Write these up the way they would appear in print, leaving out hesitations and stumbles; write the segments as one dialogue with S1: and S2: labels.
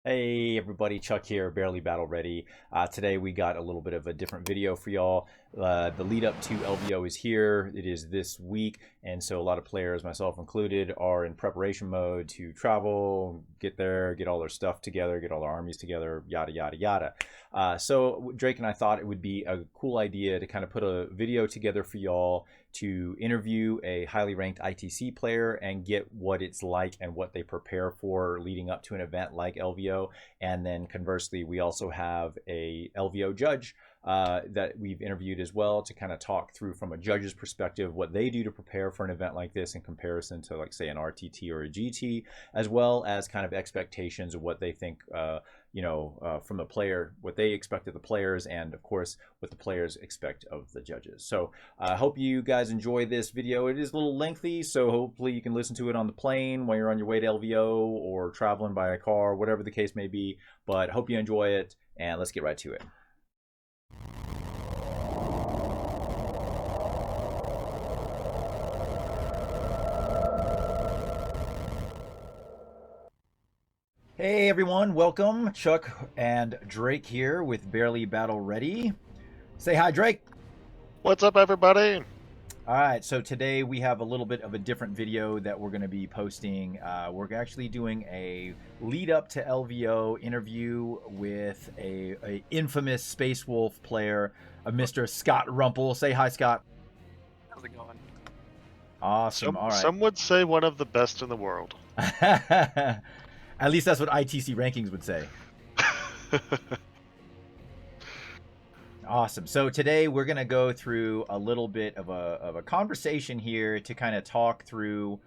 S1: Hey everybody, Chuck here, barely battle ready. Today we got a little bit of a different video for y'all. The lead up to LVO is here. It is this week, and so a lot of players, myself included, are in preparation mode to travel, get there, get all their stuff together, get all their armies together, yada yada yada. So Drake and I thought it would be a cool idea to kind of put a video together for y'all to interview a highly ranked ITC player and get what it's like and what they prepare for leading up to an event like LVO. And then conversely, we also have a LVO judge that we've interviewed as well to kind of talk through from a judge's perspective what they do to prepare for an event like this in comparison to, like, say, an RTT or a GT, as well as kind of expectations of what they think from the player, what they expect of the players, and of course what the players expect of the judges. So I hope you guys enjoy this video. It is a little lengthy, so hopefully you can listen to it on the plane while you're on your way to LVO or traveling by a car, whatever the case may be. But hope you enjoy it, and let's get right to it. Hey everyone, welcome. Chuck and Drake here with Barely Battle Ready. Say hi, Drake.
S2: What's up, everybody?
S1: All right, so today we have a little bit of a different video that we're going to be posting. We're actually doing a lead up to LVO interview with a infamous Space Wolf player, Mr. Scott Rumple. Say hi, Scott.
S3: How's it going?
S1: Awesome. All right.
S2: Some would say one of the best in the world.
S1: At least that's what ITC rankings would say. Awesome. So today we're going to go through a little bit of a conversation here to kind of talk through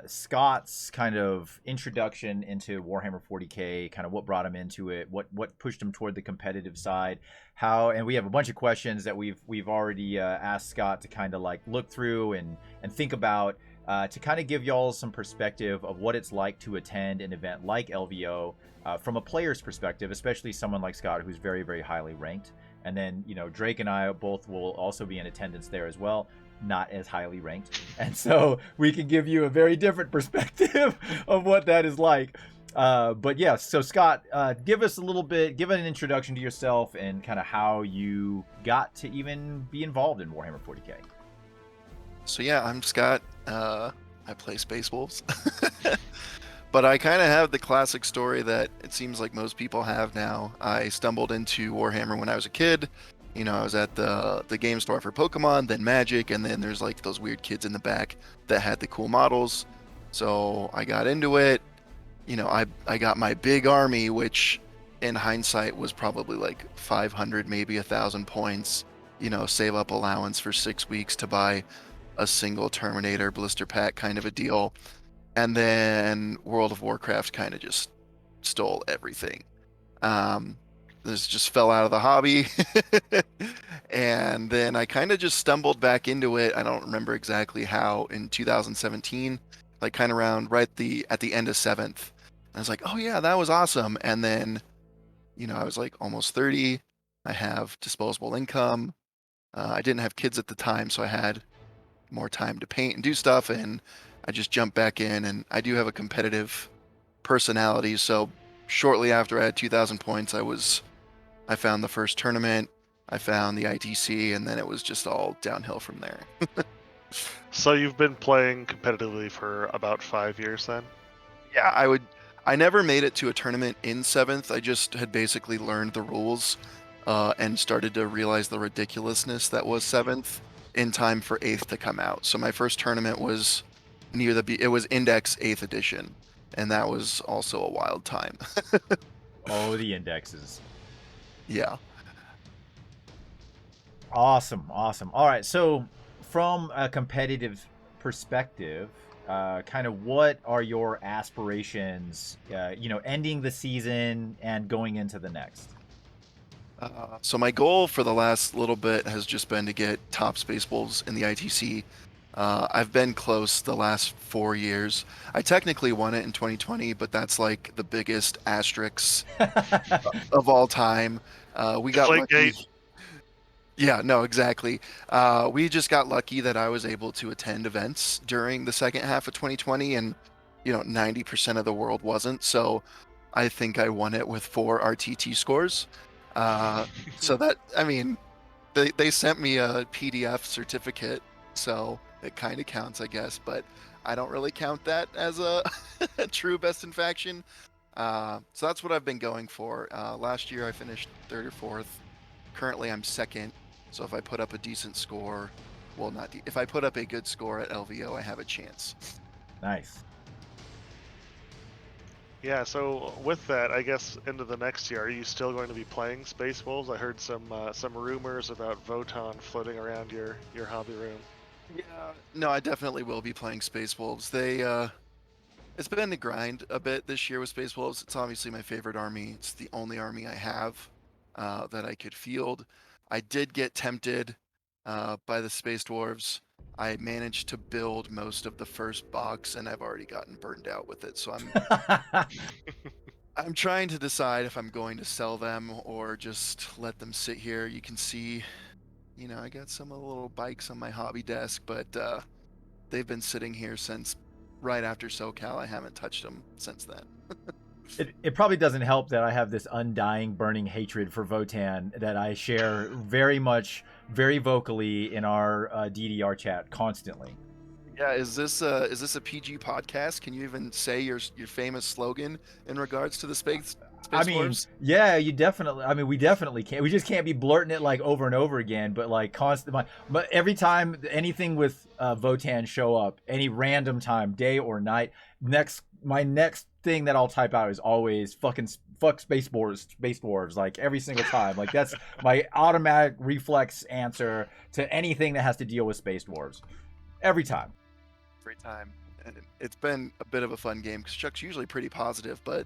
S1: Scott's kind of introduction into Warhammer 40K, kind of what brought him into it, what pushed him toward the competitive side, and we have a bunch of questions that we've already asked Scott to kind of like look through and think about, to kind of give y'all some perspective of what it's like to attend an event like LVO from a player's perspective, especially someone like Scott who's very, very highly ranked. And then, Drake and I both will also be in attendance there as well, not as highly ranked. And so we can give you a very different perspective of what that is like. But yeah, so Scott, give us a little bit, give an introduction to yourself and kind of how you got to even be involved in Warhammer 40K.
S3: So yeah, I'm Scott. I play Space Wolves. But I kind of have the classic story that it seems like most people have now. I stumbled into Warhammer when I was a kid. I was at the game store for Pokemon, then Magic, and then there's like those weird kids in the back that had the cool models. So I got into it. I got my big army, which in hindsight was probably like 500, maybe 1,000 points. Save up allowance for 6 weeks to buy a single Terminator blister pack kind of a deal. And then World of Warcraft kind of just stole everything. This just fell out of the hobby. And then I kind of just stumbled back into it. I don't remember exactly how, in 2017, like kind of around right at the end of 7th. I was like, oh yeah, that was awesome. And then, I was like almost 30. I have disposable income. I didn't have kids at the time, so I had more time to paint and do stuff, and I just jumped back in. And I do have a competitive personality, so shortly after I had 2,000 points, I found the first tournament, I found the ITC, and then it was just all downhill from there.
S2: So you've been playing competitively for about 5 years then?
S3: Yeah, I never made it to a tournament in 7th. I just had basically learned the rules and started to realize the ridiculousness that was 7th in time for 8th to come out. So my first tournament was it was Index 8th edition, and that was also a wild time.
S1: Oh, the indexes.
S3: Yeah.
S1: Awesome. All right, so from a competitive perspective, kind of what are your aspirations, ending the season and going into the next?
S3: So my goal for the last little bit has just been to get top Space Wolves in the ITC. I've been close the last 4 years. I technically won it in 2020, but that's like the biggest asterisk of all time. We got lucky. Yeah, no, exactly. We just got lucky that I was able to attend events during the second half of 2020, and 90% of the world wasn't. So I think I won it with 4 RTT scores. So that, I mean, they sent me a PDF certificate, so it kind of counts, I guess, but I don't really count that as a, a true best in faction. So that's what I've been going for. Last year I finished 3rd or 4th. Currently I'm 2nd. So if I put up a decent score, well, if I put up a good score at LVO, I have a chance.
S1: Nice.
S2: Yeah, so with that, I guess into the next year, are you still going to be playing Space Wolves? I heard some rumors about Votan floating around your hobby room.
S3: Yeah, no, I definitely will be playing Space Wolves. It's been the grind a bit this year with Space Wolves. It's obviously my favorite army. It's the only army I have that I could field. I did get tempted by the Space Dwarves. I managed to build most of the first box, and I've already gotten burned out with it. So I'm trying to decide if I'm going to sell them or just let them sit here. You can see, I got some of the little bikes on my hobby desk, but they've been sitting here since right after SoCal. I haven't touched them since then.
S1: It probably doesn't help that I have this undying, burning hatred for Votan that I share very vocally in our DDR chat constantly.
S3: Yeah, is this a PG podcast? Can you even say your famous slogan in regards to the Space Dwarves?
S1: Yeah, you definitely. I mean, we definitely can't. We just can't be blurting it like over and over again. But like but every time anything with Votan show up, any random time, day or night, my next thing that I'll type out is always fuck Space Dwarves, like every single time. Like that's my automatic reflex answer to anything that has to deal with Space Dwarves. Every time.
S3: Every time. And it's been a bit of a fun game because Chuck's usually pretty positive, but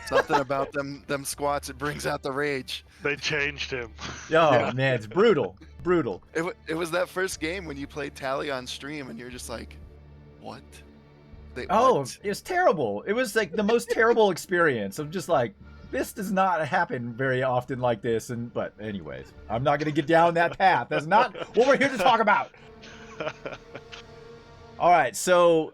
S3: something about them squats, it brings out the rage.
S2: They changed him.
S1: Oh man, it's brutal.
S3: It was that first game when you played Tally on stream and you're just like, what?
S1: It was terrible. It was like the most terrible experience of just like, this does not happen very often like this. But anyways, I'm not going to get down that path. That's not what we're here to talk about. All right, so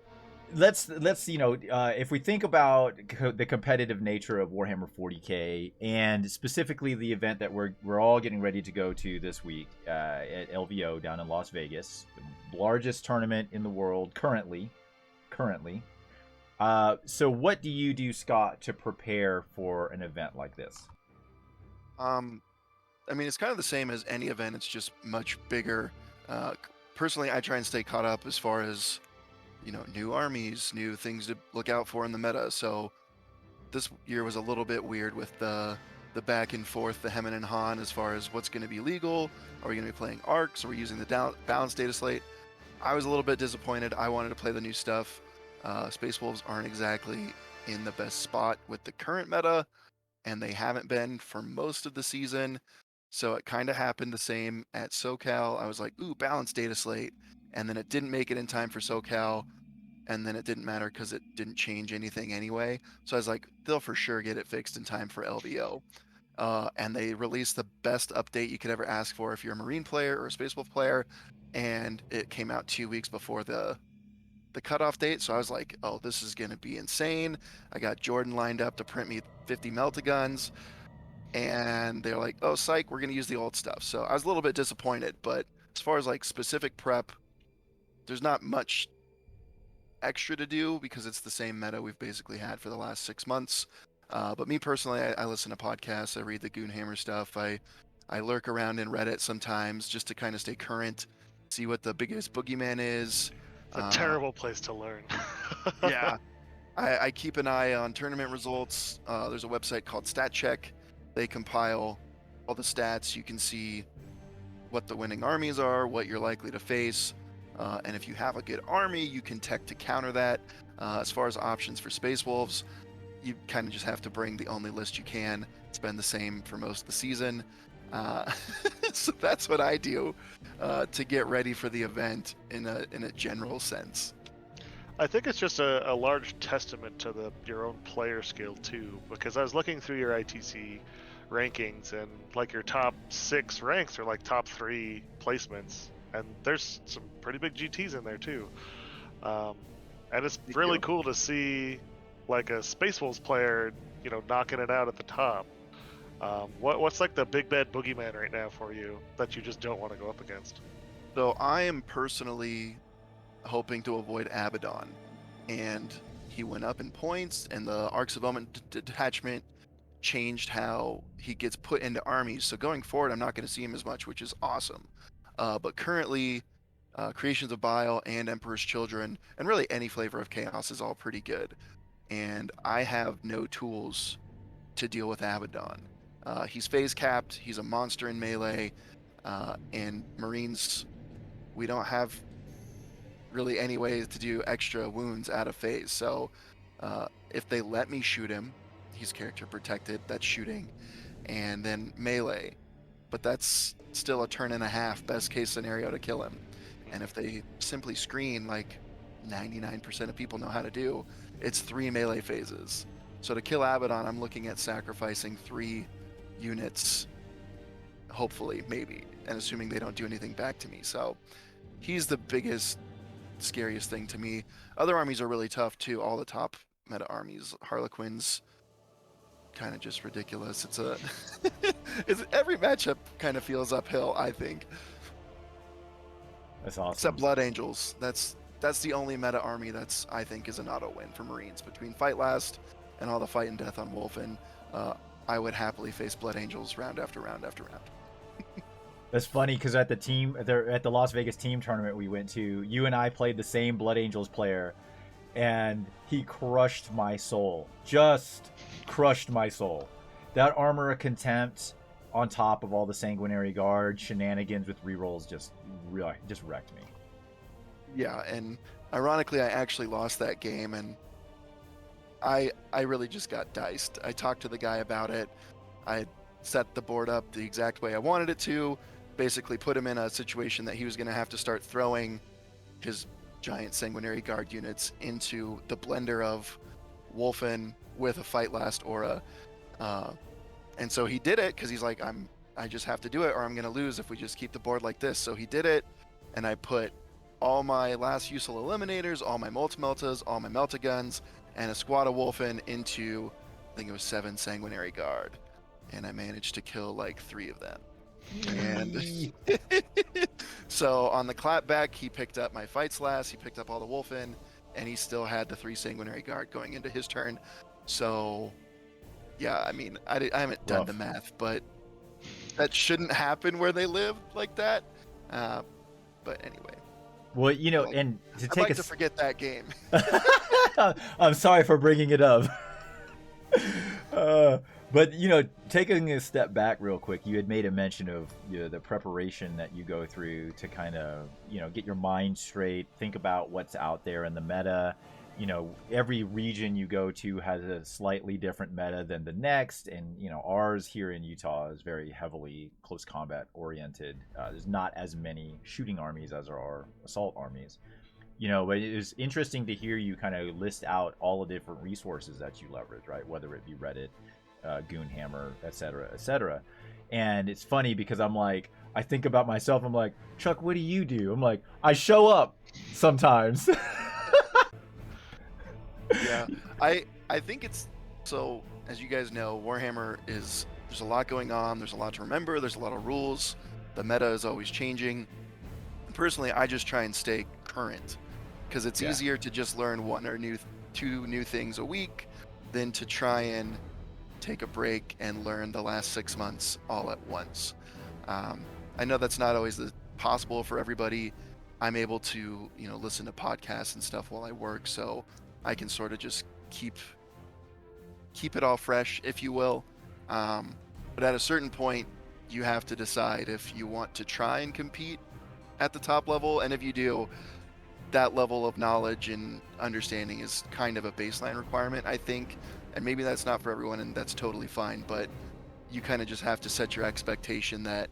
S1: let's if we think about the competitive nature of Warhammer 40K and specifically the event that we're all getting ready to go to this week at LVO down in Las Vegas, the largest tournament in the world currently. So what do you do, Scott, to prepare for an event like this?
S3: I mean, it's kind of the same as any event. It's just much bigger. Personally, I try and stay caught up as far as, new armies, new things to look out for in the meta. So this year was a little bit weird with the back and forth, the Hemin and Han, as far as what's going to be legal. Are we going to be playing arcs? Are we using the balanced data slate? I was a little bit disappointed. I wanted to play the new stuff. Space Wolves aren't exactly in the best spot with the current meta, and they haven't been for most of the season. So it kind of happened the same at SoCal. I was like, ooh, balanced data slate. And then it didn't make it in time for SoCal. And then it didn't matter because it didn't change anything anyway. So I was like, they'll for sure get it fixed in time for LVO. And they released the best update you could ever ask for if you're a Marine player or a Space Wolf player. And it came out 2 weeks before the cutoff date. So I was like, oh, this is going to be insane. I got Jordan lined up to print me 50 Meltaguns. And they're like, oh, psych, we're going to use the old stuff. So I was a little bit disappointed. But as far as like specific prep, there's not much extra to do because it's the same meta we've basically had for the last 6 months. But me personally, I listen to podcasts. I read the Goonhammer stuff. I lurk around in Reddit sometimes just to kind of stay current, see what the biggest boogeyman is.
S2: It's a terrible place to learn.
S3: Yeah. I keep an eye on tournament results. There's a website called StatCheck. They compile all the stats. You can see what the winning armies are, what you're likely to face. And if you have a good army, you can tech to counter that. As far as options for Space Wolves, you kind of just have to bring the only list you can. It's been the same for most of the season. So that's what I do to get ready for the event in a general sense.
S2: I think it's just a large testament to your own player skill too, because I was looking through your ITC rankings and like your top 6 ranks are like top 3 placements, and there's some pretty big GTs in there too. And it's really cool to see like a Space Wolves player, knocking it out at the top. What's like the big bad boogeyman right now for you that you just don't want to go up against?
S3: So I am personally hoping to avoid Abaddon, and he went up in points, and the Arcs of Omen detachment changed how he gets put into armies. So going forward, I'm not going to see him as much, which is awesome. But currently, Creations of Bile and Emperor's Children, and really any flavor of Chaos is all pretty good. And I have no tools to deal with Abaddon. He's phase capped, he's a monster in melee, and Marines, we don't have really any way to do extra wounds out of phase. So if they let me shoot him, he's character protected, that's shooting, and then melee. But that's still a turn and a half, best case scenario to kill him. And if they simply screen, like 99% of people know how to do, it's 3 melee phases. So to kill Abaddon, I'm looking at sacrificing 3 units, hopefully, maybe, and assuming they don't do anything back to me. So he's the biggest, scariest thing to me. Other armies are really tough too. All the top meta armies, Harlequins, kind of just ridiculous. It's a every matchup kind of feels uphill, I think.
S1: That's awesome.
S3: Except Blood Angels. That's the only meta army that's, I think, is an auto win for Marines. Between Fight Last and all the fight and death on Wolfen, I would happily face Blood Angels round after round after round.
S1: That's funny because at the Las Vegas team tournament we went to, you and I played the same Blood Angels player, and he crushed my soul. Just crushed my soul. That Armor of Contempt on top of all the Sanguinary Guard shenanigans with rerolls just wrecked me.
S3: Yeah, and ironically, I actually lost that game, and I really just got diced. I talked to the guy about it. I set the board up the exact way I wanted it to, basically put him in a situation that he was going to have to start throwing his giant Sanguinary Guard units into the blender of Wolfen with a Fight Last aura. And so he did it because he's like, I just have to do it or I'm going to lose if we just keep the board like this. So he did it, and I put all my last useful eliminators, all my Multimeltas, all my Meltaguns, and a squad of Wolfen into, I think it was 7 Sanguinary Guard. And I managed to kill like 3 of them. And so on the clapback, he picked up my Fights Last, he picked up all the Wolfen, and he still had the 3 Sanguinary Guard going into his turn. So yeah, I mean, I haven't done the math, but that shouldn't happen where they live like that. But anyway.
S1: Well, and to take
S3: to forget that game.
S1: I'm sorry for bringing it up. But taking a step back real quick, you had made a mention of the preparation that you go through to kind of get your mind straight, think about what's out there in the meta. Every region you go to has a slightly different meta than the next, and ours here in Utah is very heavily close combat oriented. There's not as many shooting armies as there are assault armies. But it was interesting to hear you kind of list out all the different resources that you leverage, right? Whether it be Reddit, Goonhammer, etc., etc. And it's funny because I think about myself. I'm like, Chuck, what do you do? I'm like, I show up sometimes.
S3: Yeah, I think it's, so as you guys know, Warhammer there's a lot going on, there's a lot to remember, there's a lot of rules, the meta is always changing. Personally, I just try and stay current because it's easier to just learn 1 or 2 new things a week than to try and take a break and learn the last 6 months all at once. I know that's not always possible for everybody. I'm able to listen to podcasts and stuff while I work, so I can sort of just keep it all fresh, if you will. But at a certain point, you have to decide if you want to try and compete at the top level, and if you do, that level of knowledge and understanding is kind of a baseline requirement, I think. And maybe that's not for everyone, and that's totally fine, but you kind of just have to set your expectation that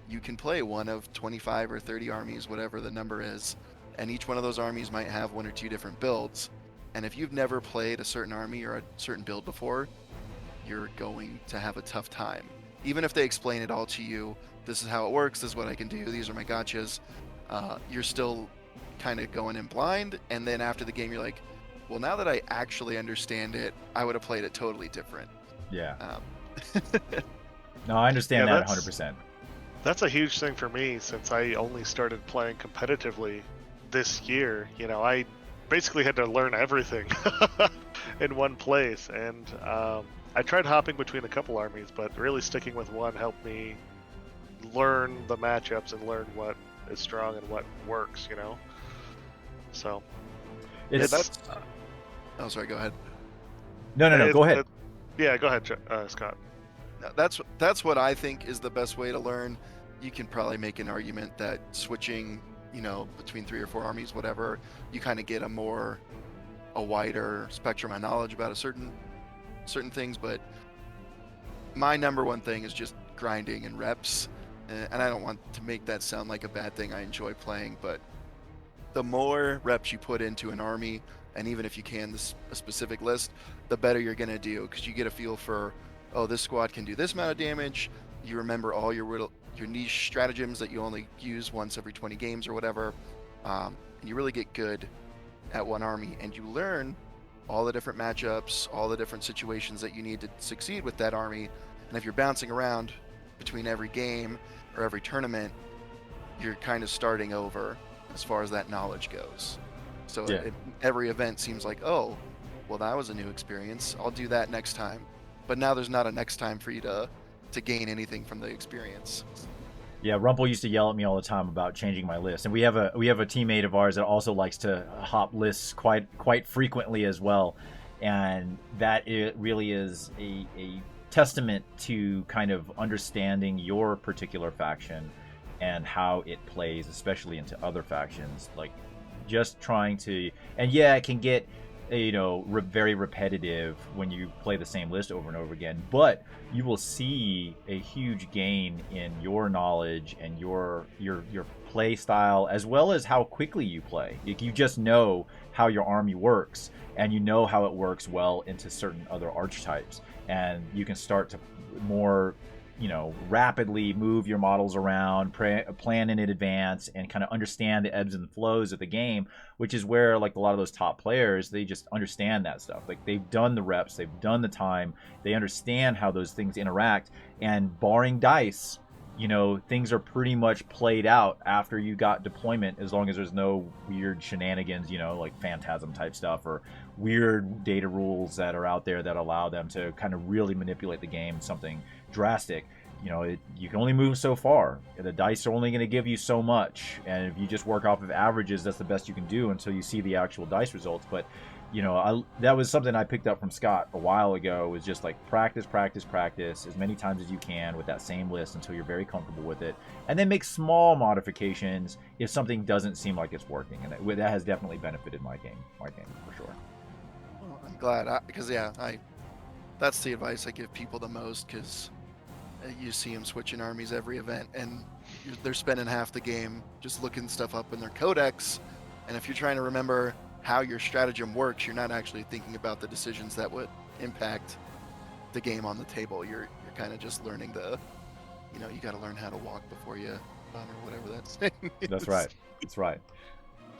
S3: you can play one of 25 or 30 armies, whatever the number is, and each one of those armies might have 1 or 2 different builds. And if you've never played a certain army or a certain build before, you're going to have a tough time. Even if they explain it all to you, this is how it works, this is what I can do, these are my gotchas, you're still kind of going in blind. And then after the game, you're like, well, now that I actually understand it, I would have played it totally different.
S1: Yeah.
S3: Um,
S1: No, I understand
S2: Yeah,
S1: that 100%.
S2: That's a huge thing for me since I only started playing competitively this year. You know, I basically had to learn everything in one place, and I tried hopping between a couple armies, but really sticking with one helped me learn the matchups and learn what is strong and what works. You know, so
S3: yeah,
S1: It's
S3: that's. Oh, sorry. Go ahead.
S1: no. Go ahead.
S2: Yeah, go ahead, Scott.
S3: That's what I think is the best way to learn. You can probably make an argument that switching, between 3 or 4 armies, whatever, you kind of get a wider spectrum of knowledge about certain things. But my number one thing is just grinding and reps. And I don't want to make that sound like a bad thing. I enjoy playing, but the more reps you put into an army, and even if you can a specific list, the better you're going to do, because you get a feel for, oh, this squad can do this amount of damage. You remember all your niche stratagems that you only use once every 20 games or whatever. And you really get good at one army, and you learn all the different matchups, all the different situations that you need to succeed with that army. And if you're bouncing around between every game or every tournament, you're kind of starting over as far as that knowledge goes. So
S1: Yeah.
S3: Every event seems like, oh, well, that was a new experience. I'll do that next time. But now there's not a next time for you to gain anything from the experience.
S1: Yeah, Rumple used to yell at me all the time about changing my list, and we have a teammate of ours that also likes to hop lists quite frequently as well, and that it really is a testament to kind of understanding your particular faction and how it plays, especially into other factions. Like, just trying to, and yeah, it can get very repetitive when you play the same list over and over again, but you will see a huge gain in your knowledge and your play style, as well as how quickly you play. You just know how your army works, and you know how it works well into certain other archetypes, and you can start to more rapidly move your models around, plan in advance, and kind of understand the ebbs and flows of the game, which is where, like, a lot of those top players, they just understand that stuff. Like, they've done the reps, they've done the time, they understand how those things interact, and barring dice, things are pretty much played out after you got deployment, as long as there's no weird shenanigans, like phantasm type stuff or weird data rules that are out there that allow them to kind of really manipulate the game, something drastic. You can only move so far. The dice are only going to give you so much, and if you just work off of averages, that's the best you can do until you see the actual dice results. But that was something I picked up from Scott a while ago, was just like practice as many times as you can with that same list until you're very comfortable with it, and then make small modifications if something doesn't seem like it's working. And that has definitely benefited my game for sure.
S3: Well, I'm glad, because that's the advice I give people the most, because you see them switching armies every event, and they're spending half the game just looking stuff up in their codex, and if you're trying to remember how your stratagem works, you're not actually thinking about the decisions that would impact the game on the table. You're kind of just learning you got to learn how to walk before you run, or whatever that saying is.
S1: That's right.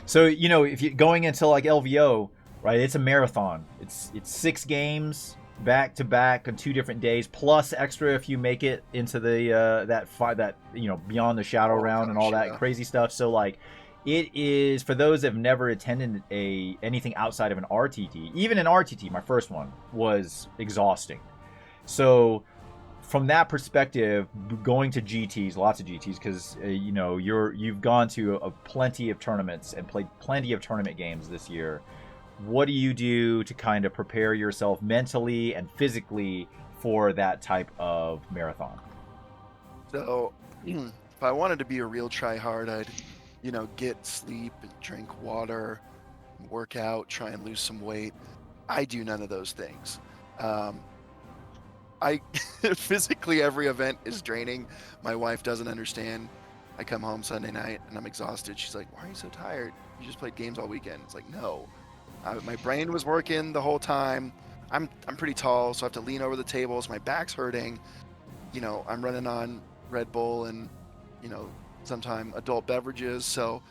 S1: So if you're going into like LVO, right, it's a marathon. It's 6 games back to back on 2 different days, plus extra if you make it into the that beyond the shadow round and all that crazy stuff. So like, it is, for those that have never attended anything outside of an RTT, even an RTT, my first one, was exhausting. So from that perspective, going to GTs, lots of GTs, because you've gone to plenty of tournaments and played plenty of tournament games this year. What do you do to kind of prepare yourself mentally and physically for that type of marathon?
S3: So if I wanted to be a real try-hard, I'd get sleep and drink water, work out, try and lose some weight. I do none of those things. I physically, every event is draining. My wife doesn't understand. I come home Sunday night and I'm exhausted. She's like, "Why are you so tired? You just played games all weekend." It's like, no. My brain was working the whole time. I'm pretty tall, so I have to lean over the tables. My back's hurting. I'm running on Red Bull and sometime adult beverages, so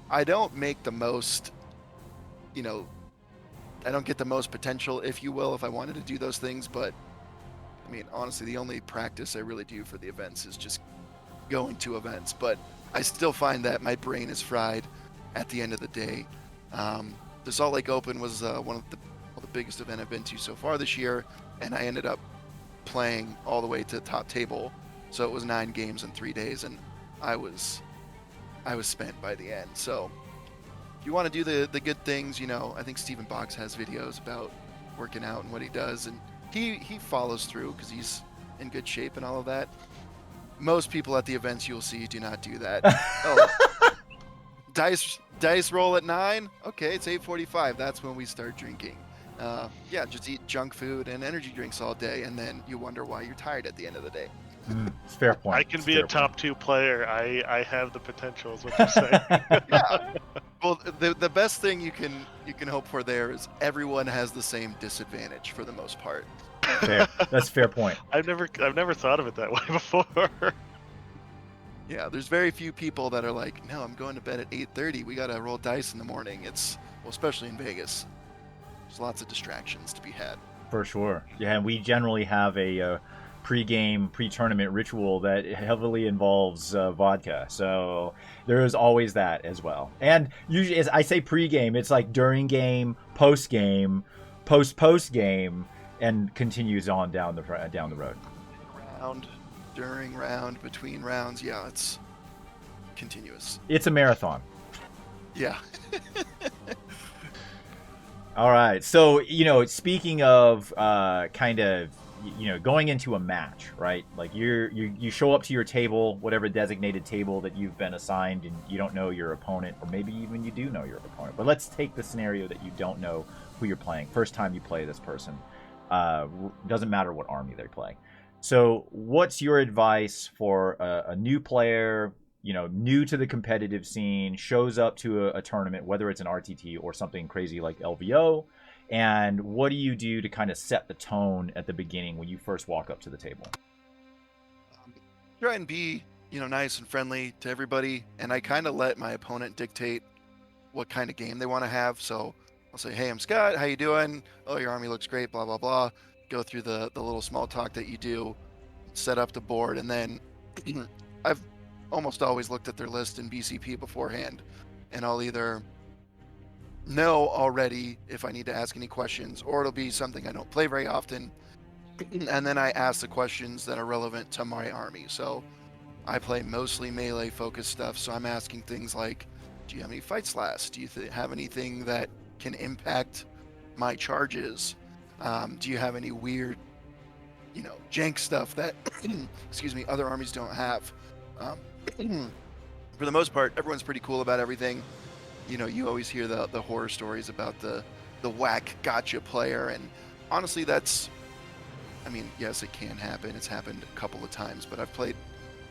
S3: I don't make the most don't get the most potential, if you will, if I wanted to do those things. But I mean, honestly, the only practice I really do for the events is just going to events. But I still find that my brain is fried at the end of the day. The Salt Lake Open was one of the biggest event I've been to so far this year, and I ended up playing all the way to top table. So it was 9 games in 3 days, and I was spent by the end. So if you want to do the good things, I think Stephen Box has videos about working out and what he does, and he follows through because he's in good shape and all of that. Most people at the events you'll see do not do that. Oh, dice roll at 9. Okay, it's 8:45. That's when we start drinking. Yeah, just eat junk food and energy drinks all day, and then you wonder why you're tired at the end of the day.
S1: It's a fair point.
S2: I can be a top 2 player. I have the potential, is what you're saying.
S3: Yeah. Well, the best thing you can hope for there is everyone has the same disadvantage for the most part.
S1: Fair. That's a fair point.
S2: I've never thought of it that way before.
S3: Yeah, there's very few people that are like, no, I'm going to bed at 8:30. We gotta roll dice in the morning. Especially in Vegas, there's lots of distractions to be had.
S1: For sure. Yeah, and we generally have a pre-game, pre-tournament ritual that heavily involves vodka. So there is always that as well. And usually, as I say pre-game, it's like during game, post-game, post-game, and continues on down the road.
S3: Round, during round, between rounds. Yeah, it's continuous.
S1: It's a marathon.
S3: Yeah.
S1: All right. So, speaking of kind of, going into a match, right? Like you show up to your table, whatever designated table that you've been assigned, and you don't know your opponent, or maybe even you do know your opponent. But let's take the scenario that you don't know who you're playing. First time you play this person. Doesn't matter what army they play. So what's your advice for a new player, new to the competitive scene, shows up to a tournament, whether it's an RTT or something crazy like LVO, and what do you do to kind of set the tone at the beginning when you first walk up to the table?
S3: Try and be, nice and friendly to everybody, and I kind of let my opponent dictate what kind of game they want to have. So I'll say, hey, I'm Scott, how you doing? Oh, your army looks great, blah, blah, blah. Go through the little small talk that you do, set up the board, and then I've almost always looked at their list in BCP beforehand, and I'll either know already if I need to ask any questions, or it'll be something I don't play very often, and then I ask the questions that are relevant to my army. So I play mostly melee focused stuff, so I'm asking things like, do you have any fights last? Do you have anything that can impact my charges? Do you have any weird, jank stuff that, excuse me, other armies don't have? For the most part, everyone's pretty cool about everything. You always hear the horror stories about the whack gotcha player, and honestly, yes, it can happen. It's happened a couple of times, but I've played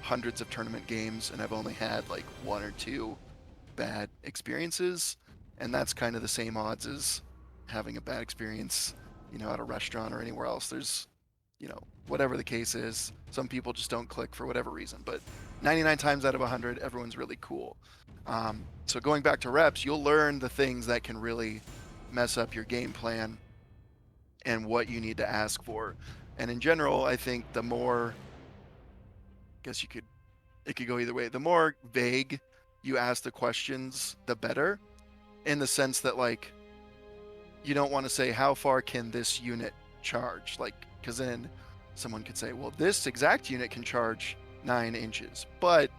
S3: hundreds of tournament games, and I've only had like 1 or 2 bad experiences, and that's kind of the same odds as having a bad experience, at a restaurant or anywhere else. There's, whatever the case is, some people just don't click for whatever reason, but 99 times out of 100, everyone's really cool. So going back to reps, you'll learn the things that can really mess up your game plan and what you need to ask for. And in general, I think the more, it could go either way. The more vague you ask the questions, the better, in the sense that, like, you don't want to say, how far can this unit charge? Like, because then someone could say, well, this exact unit can charge 9 inches, but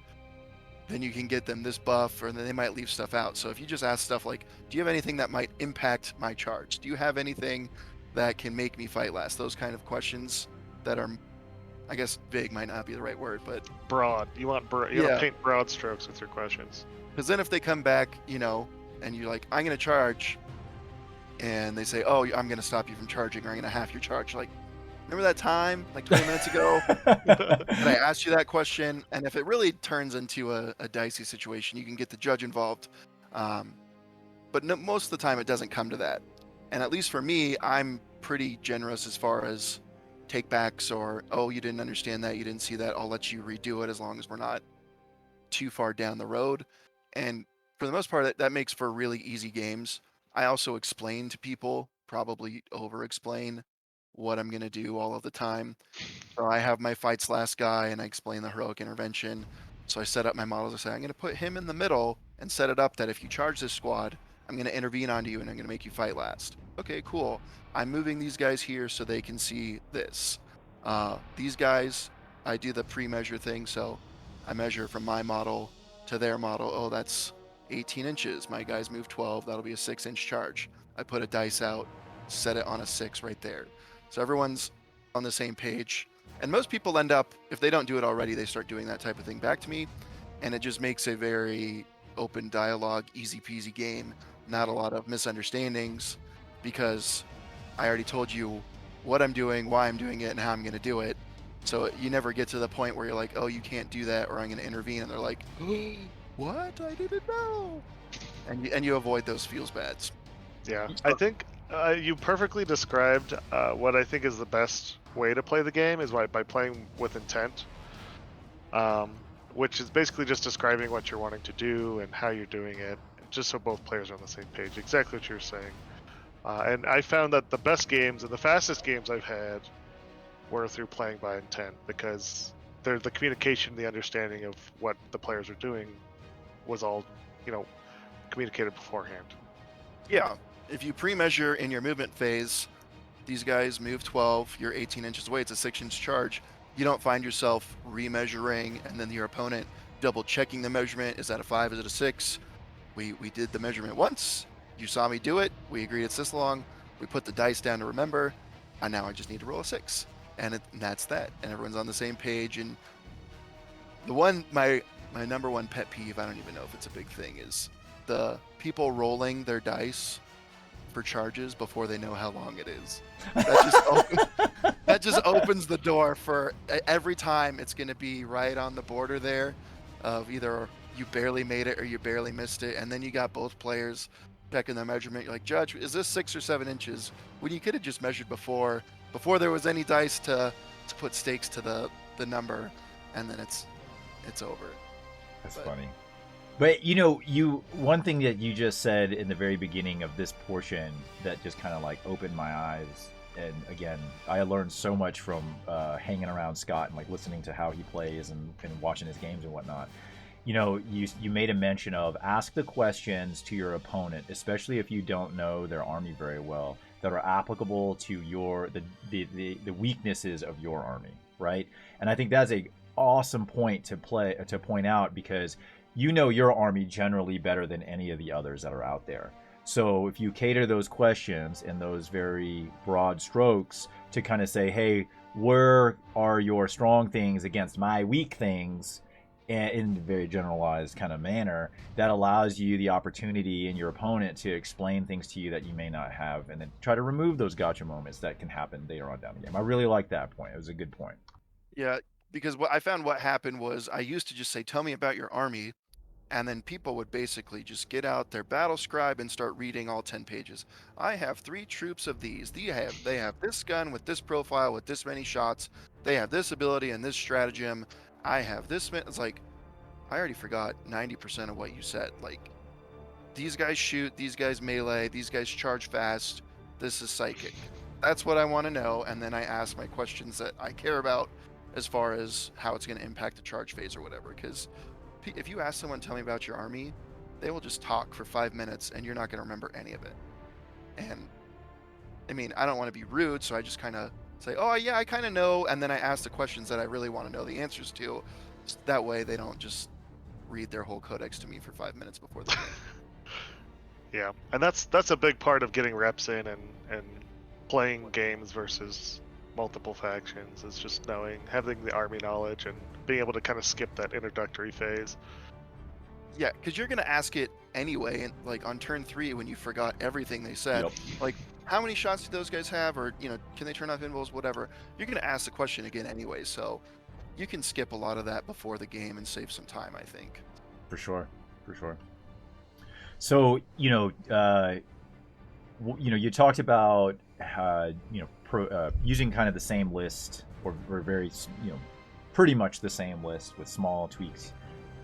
S3: then you can get them this buff, or then they might leave stuff out. So if you just ask stuff like, do you have anything that might impact my charge? Do you have anything that can make me fight last? Those kind of questions that are, I guess vague might not be the right word, but
S2: broad. You want to paint broad strokes with your questions.
S3: Because then if they come back, and you're like, I'm going to charge, and they say, oh, I'm going to stop you from charging, or I'm going to half your charge. Like, remember that time, like 20 minutes ago, that I asked you that question? And if it really turns into a dicey situation, you can get the judge involved. But most of the time, it doesn't come to that. And at least for me, I'm pretty generous as far as takebacks, or, oh, you didn't understand that, you didn't see that, I'll let you redo it as long as we're not too far down the road. And for the most part, that makes for really easy games. I also explain to people probably over-explain what I'm gonna do all of the time. So I have my fights last guy, and I explain the heroic intervention. So I set up my models. I say I'm gonna put him in the middle and set it up that if you charge this squad, I'm gonna intervene onto you and I'm gonna make you fight last. Okay, cool. I'm moving these guys here so they can see this. These guys, I do the pre-measure thing, so I measure from my model to their model. Oh, that's 18 inches. My guys move 12. That'll be a 6-inch charge. I put a dice out, set it on a 6 right there. So everyone's on the same page. And most people end up, if they don't do it already, they start doing that type of thing back to me. And it just makes a very open dialogue, easy peasy game. Not a lot of misunderstandings because I already told you what I'm doing, why I'm doing it, and how I'm going to do it. So you never get to the point where you're like, oh, you can't do that, or I'm going to intervene. And they're like, what? I didn't know. And you avoid those feels bads.
S2: Yeah, I think you perfectly described what I think is the best way to play the game is by playing with intent, which is basically just describing what you're wanting to do and how you're doing it, just so both players are on the same page. Exactly what you're saying. And I found that the best games and the fastest games I've had were through playing by intent because the communication, the understanding of what the players are doing was all, communicated beforehand.
S3: Yeah. If you pre-measure in your movement phase, these guys move 12, you're 18 inches away, it's a 6-inch charge. You don't find yourself remeasuring and then your opponent double checking the measurement. Is that a 5? Is it a 6? We did the measurement once. You saw me do it. We agreed it's this long. We put the dice down to remember. And now I just need to roll a 6. And that's that. And everyone's on the same page. And my number one pet peeve, I don't even know if it's a big thing, is the people rolling their dice for charges before they know how long it is. That just opens the door for every time it's going to be right on the border there of either you barely made it or you barely missed it, and then you got both players checking their measurement. You're like, Judge, is this 6 or 7 inches? When you could have just measured before there was any dice to put stakes to the number, and then it's over.
S1: That's funny. But one thing that you just said in the very beginning of this portion that just kind of like opened my eyes, and again, I learned so much from hanging around Scott and like listening to how he plays and watching his games and whatnot. You made a mention of ask the questions to your opponent, especially if you don't know their army very well, that are applicable to the weaknesses of your army, right? And I think that's a awesome point to point out because you know your army generally better than any of the others that are out there. So if you cater those questions in those very broad strokes to kind of say, hey, where are your strong things against my weak things, in a very generalized kind of manner, that allows you the opportunity and your opponent to explain things to you that you may not have, and then try to remove those gotcha moments that can happen later on down the game. I really like that point. It was a good point.
S3: Yeah, because what happened was I used to just say, tell me about your army. And then people would basically just get out their battle scribe and start reading all 10 pages. I have 3 troops of these. They have this gun with this profile with this many shots. They have this ability and this stratagem. I have this. It's like, I already forgot 90% of what you said. Like, these guys shoot, these guys melee, these guys charge fast. This is psychic. That's what I want to know. And then I ask my questions that I care about as far as how it's going to impact the charge phase or whatever. Because if you ask someone, tell me about your army, they will just talk for 5 minutes and you're not going to remember any of it. And I mean, I don't want to be rude, so I just kind of say, oh yeah, I kind of know. And then I ask the questions that I really want to know the answers to. That way they don't just read their whole codex to me for 5 minutes before the game.
S2: Yeah, and that's a big part of getting reps in and playing games versus multiple factions, is just having the army knowledge and being able to kind of skip that introductory phase.
S3: Yeah, because you're going to ask it anyway, and like on turn 3 when you forgot everything they said, like how many shots do those guys have, or can they turn off invulns, whatever. You're going to ask the question again anyway, so you can skip a lot of that before the game and save some time, I think.
S1: For sure. So you talked about using kind of the same list or very pretty much the same list with small tweaks.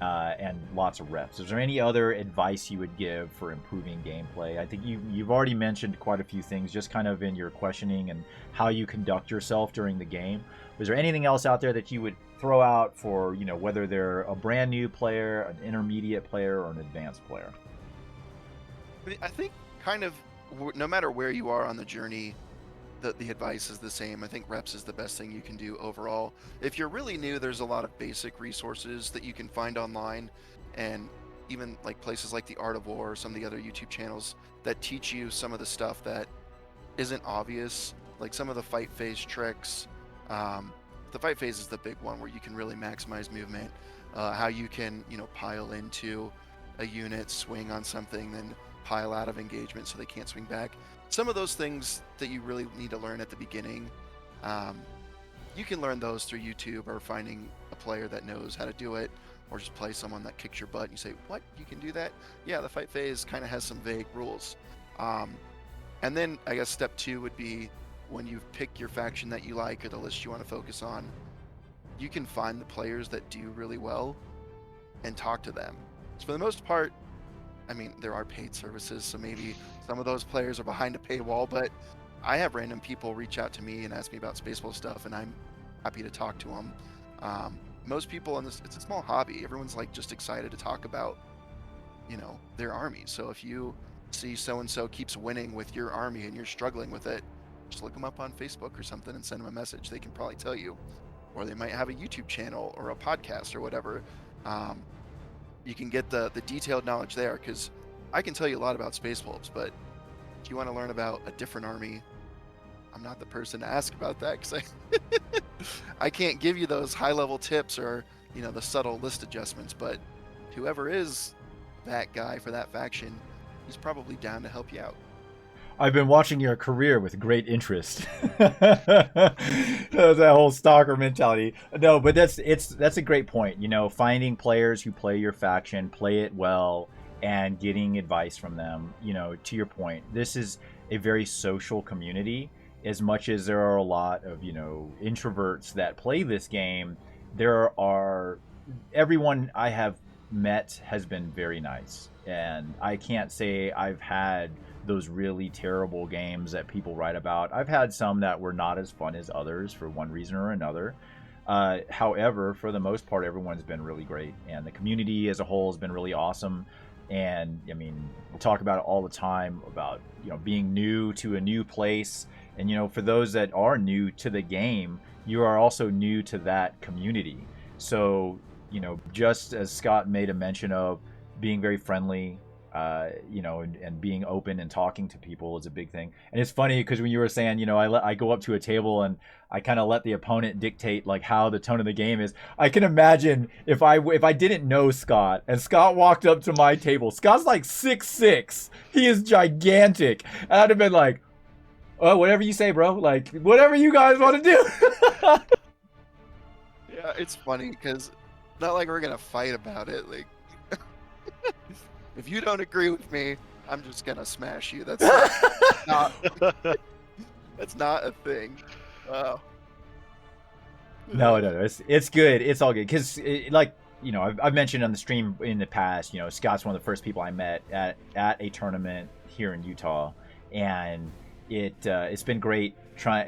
S1: and lots of reps. Is there any other advice you would give for improving gameplay? I think you've already mentioned quite a few things, just kind of in your questioning and how you conduct yourself during the game. Is there anything else out there that you would throw out for, you know, whether they're a brand new player, an intermediate player, or an advanced player?
S3: I think kind of no matter where you are on the journey, the advice is the same. I think reps is the best thing you can do overall. If you're really new, there's a lot of basic resources that you can find online, and even like places like the Art of War or some of the other YouTube channels that teach you some of the stuff that isn't obvious, like some of the fight phase tricks. The fight phase is the big one where you can really maximize movement, how you can, you know, pile into a unit, swing on something, then pile out of engagement so they can't swing back. Some of those things that you really need to learn at the beginning, you can learn those through YouTube or finding a player that knows how to do it, or just play someone that kicks your butt and you say, what, you can do that? Yeah, the fight phase kind of has some vague rules. And then I guess step 2 would be when you've picked your faction that you like or the list you want to focus on, you can find the players that do really well and talk to them. So for the most part, I mean, there are paid services, so maybe some of those players are behind a paywall, but I have random people reach out to me and ask me about Spaceball stuff, and I'm happy to talk to them. Most people in this, it's a small hobby. Everyone's like just excited to talk about, you know, their army. So if you see so-and-so keeps winning with your army and you're struggling with it, just look them up on Facebook or something and send them a message. They can probably tell you, or they might have a YouTube channel or a podcast or whatever. You can get the detailed knowledge there, because I can tell you a lot about Space Wolves, but if you want to learn about a different army, I'm not the person to ask about that, because I can't give you those high-level tips or, you know, the subtle list adjustments, but whoever is that guy for that faction, he's probably down to help you out.
S1: I've been watching your career with great interest. That whole stalker mentality. No, but that's a great point. You know, finding players who play your faction, play it well, and getting advice from them. You know, to your point, this is a very social community. As much as there are a lot of, you know, introverts that play this game, everyone I have met has been very nice. And I can't say I've had those really terrible games that people write about. I've had some that were not as fun as others for one reason or another. However, for the most part, everyone's been really great, and the community as a whole has been really awesome. And I mean, we'll talk about it all the time about, you know, being new to a new place. And, you know, for those that are new to the game, you are also new to that community. So, you know, just as Scott made a mention of, being very friendly, you know, and being open and talking to people is a big thing. And it's funny because when you were saying, you know, I go up to a table and I kind of let the opponent dictate like how the tone of the game is. I can imagine if I didn't know Scott and Scott walked up to my table. Scott's like 6'6". He is gigantic. And I'd have been like, oh, whatever you say, bro. Like, whatever you guys want to do.
S3: Yeah, it's funny because not like we're gonna fight about it. Like, if you don't agree with me, I'm just gonna smash you. That's not that's not a thing. Wow.
S1: No, it's good. It's all good because, like, you know, I've mentioned on the stream in the past, you know, Scott's one of the first people I met at a tournament here in Utah, and it's been great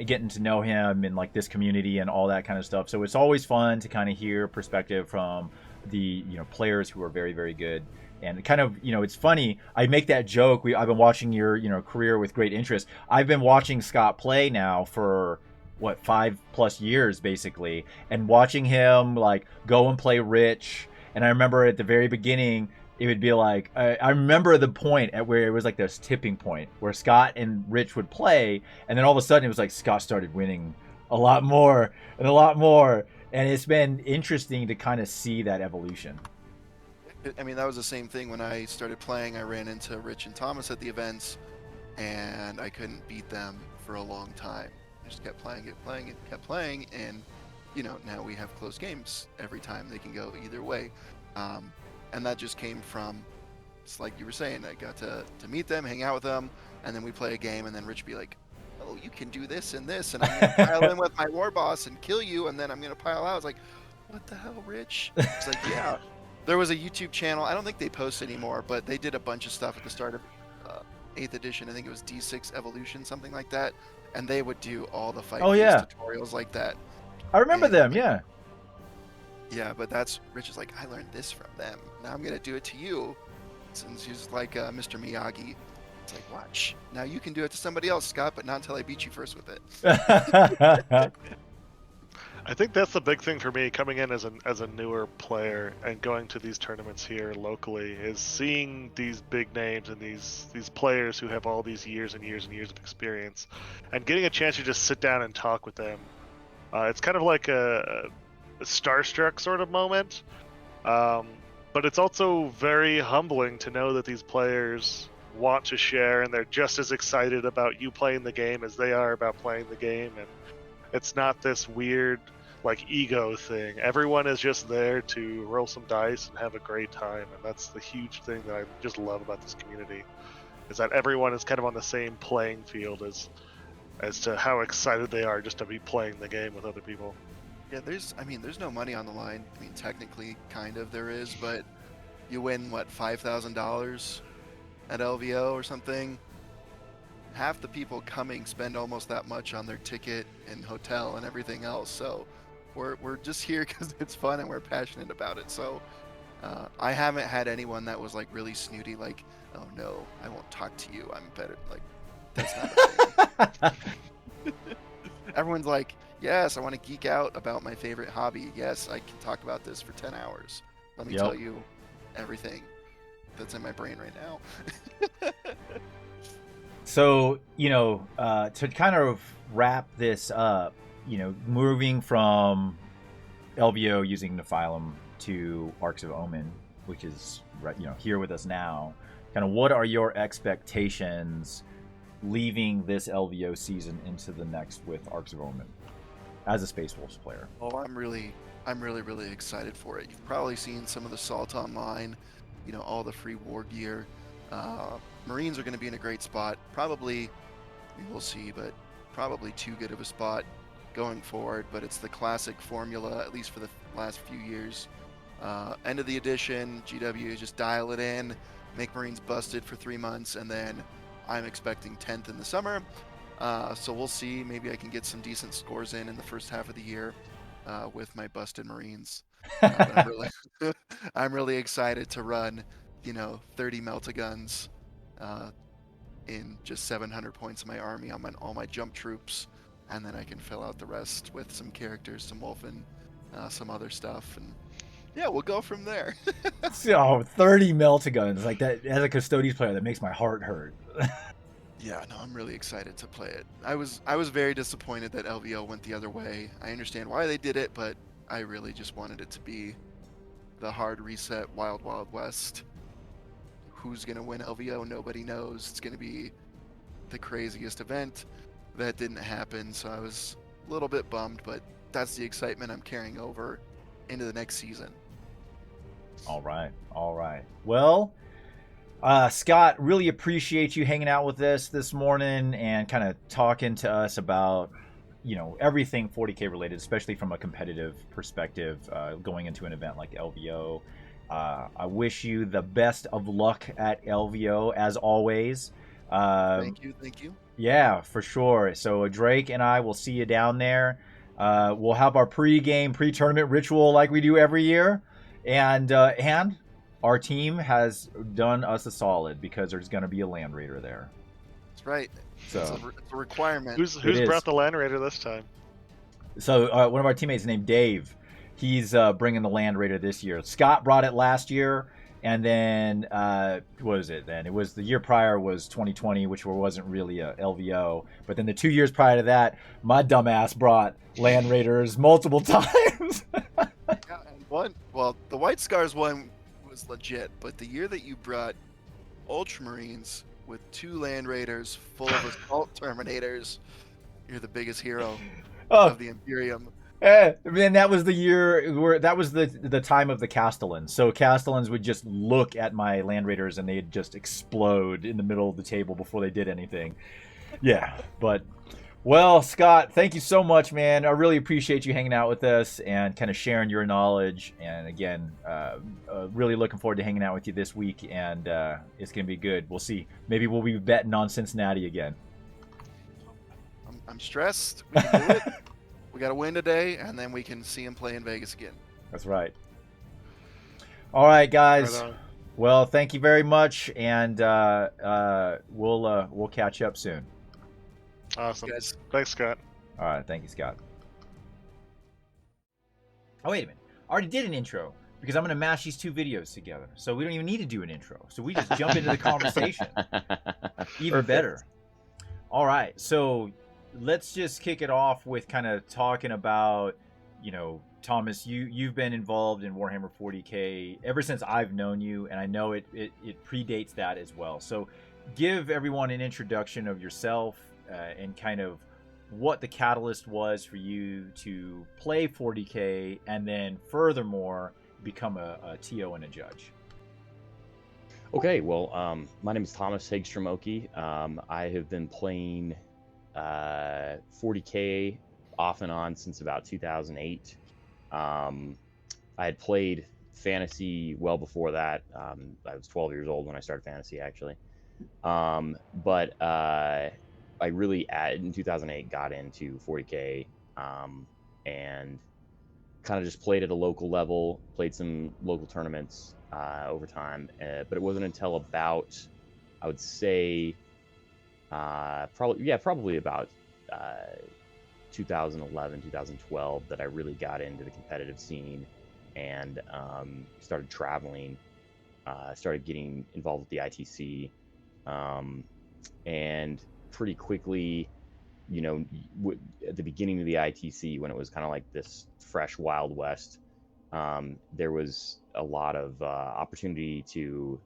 S1: getting to know him in like this community and all that kind of stuff. So it's always fun to kind of hear perspective from the, you know, players who are very, very good. And kind of, you know, it's funny. I make that joke. I've been watching your, you know, career with great interest. I've been watching Scott play now for what, 5+ years basically, and watching him like go and play Rich. And I remember at the very beginning, it would be like, I remember the point at where it was like this tipping point where Scott and Rich would play, and then all of a sudden it was like Scott started winning a lot more and a lot more. And it's been interesting to kind of see that evolution.
S3: I mean, that was the same thing when I started playing. I ran into Rich and Thomas at the events, and I couldn't beat them for a long time. I just kept playing it, kept playing, and, you know, now we have close games every time. They can go either way. And that just came from, it's like you were saying, I got to meet them, hang out with them, and then we play a game, and then Rich would be like, oh, you can do this and this, and I'm going to pile in with my war boss and kill you, and then I'm going to pile out. It's like, what the hell, Rich? It's like, yeah. There was a YouTube channel. I don't think they post anymore, but they did a bunch of stuff at the start of 8th edition. I think it was D6 Evolution, something like that. And they would do all the fight tutorials like that.
S1: I remember
S3: And,
S1: them,
S3: like,
S1: yeah.
S3: Yeah, but that's Rich is like, I learned this from them. Now I'm gonna do it to you. Since he's like Mr. Miyagi. It's like, watch. Now you can do it to somebody else, Scott, but not until I beat you first with it.
S2: I think that's the big thing for me coming in as a newer player and going to these tournaments here locally is seeing these big names and these players who have all these years and years and years of experience and getting a chance to just sit down and talk with them. It's kind of like a starstruck sort of moment, but it's also very humbling to know that these players want to share and they're just as excited about you playing the game as they are about playing the game, and it's not this weird like ego thing. Everyone is just there to roll some dice and have a great time, and that's the huge thing that I just love about this community, is that everyone is kind of on the same playing field as to how excited they are just to be playing the game with other people.
S3: Yeah, there's no money on the line. I mean, technically, kind of there is, but you win, what, $5,000 at LVO or something? Half the people coming spend almost that much on their ticket and hotel and everything else. So we're just here because it's fun and we're passionate about it. So I haven't had anyone that was like really snooty, like, oh no, I won't talk to you, I'm better. Like, that's not a thing. Everyone's like, yes, I want to geek out about my favorite hobby. Yes, I can talk about this for 10 hours. Let me tell you everything that's in my brain right now.
S1: So, to kind of wrap this up, moving from LVO using Nephilim to Arcs of Omen, which is here with us now, kind of what are your expectations leaving this LVO season into the next with Arcs of Omen as a Space Wolves player?
S3: Oh, I'm really excited for it. You've probably seen some of the Salt Online, all the free war gear. Marines are going to be in a great spot. Probably, we'll see, but probably too good of a spot going forward. But it's the classic formula, at least for the last few years. End of the edition, GW, just dial it in, make Marines busted for 3 months, and then I'm expecting 10th in the summer. So we'll see. Maybe I can get some decent scores in the first half of the year with my busted Marines. But I'm really excited to run, 30 Meltaguns in just 700 points of my army on all my jump troops, and then I can fill out the rest with some characters, some Wolfen, some other stuff, and yeah, we'll go from there.
S1: 30 Meltaguns, like that as a Custodes player, that makes my heart hurt.
S3: Yeah, no, I'm really excited to play it. I was very disappointed that LVO went the other way. I understand why they did it, but I really just wanted it to be the hard reset, Wild Wild West. Who's going to win LVO? Nobody knows. It's going to be the craziest event. That didn't happen, so I was a little bit bummed, but that's the excitement I'm carrying over into the next season.
S1: All right. Well, Scott, really appreciate you hanging out with us this morning and kind of talking to us about, everything 40K related, especially from a competitive perspective, going into an event like LVO. I wish you the best of luck at LVO as always.
S3: Thank you.
S1: Yeah, for sure. So Drake and I will see you down there. We'll have our pre-tournament ritual like we do every year, and our team has done us a solid because there's going to be a Land Raider there.
S3: That's right.
S1: So
S3: it's a requirement.
S2: Who's brought the Land Raider this time?
S1: So one of our teammates named Dave, he's bringing the Land Raider this year. Scott brought it last year, and then what was it then? It was the year prior was 2020, which wasn't really a LVO. But then the 2 years prior to that, my dumbass brought Land Raiders multiple times.
S3: Yeah, and the White Scars one was legit, but the year that you brought Ultramarines with 2 Land Raiders full of Assault Terminators, you're the biggest hero of the Imperium.
S1: Man, that was the year where that was the time of the Castellans. So Castellans would just look at my Land Raiders and they'd just explode in the middle of the table before they did anything. Yeah, but Well, Scott, thank you so much, man. I really appreciate you hanging out with us and kind of sharing your knowledge. And again, really looking forward to hanging out with you this week, and it's going to be good. We'll see. Maybe we'll be betting on Cincinnati again.
S3: I'm stressed. We can do it. We got to win today, and then we can see him play in Vegas again.
S1: That's right. All right, guys.
S2: Right on.
S1: Well, thank you very much, and we'll catch up soon.
S2: Awesome.
S3: Guys.
S2: Thanks, Scott.
S1: All right, thank you, Scott. Oh, wait a minute. I already did an intro because I'm going to mash these two videos together. So we don't even need to do an intro. So we just jump into the conversation. Even
S4: Perfect.
S1: better. All right, so let's just kick it off with kind of talking about, Thomas, you've been involved in Warhammer 40K ever since I've known you, and I know it predates that as well. So give everyone an introduction of yourself and kind of what the catalyst was for you to play 40K and then furthermore become a TO and a judge.
S4: Okay, well, my name is Thomas Hegstrom Oakey. I have been playing 40K off and on since about 2008. I had played fantasy well before that. I was 12 years old when I started fantasy, actually. But I really, in 2008, got into 40K and kind of just played at a local level, played some local tournaments over time. But it wasn't until about, I would say, probably about 2011, 2012 that I really got into the competitive scene and started traveling, started getting involved with the ITC, and pretty quickly, at the beginning of the ITC, when it was kind of like this fresh Wild West, there was a lot of opportunity to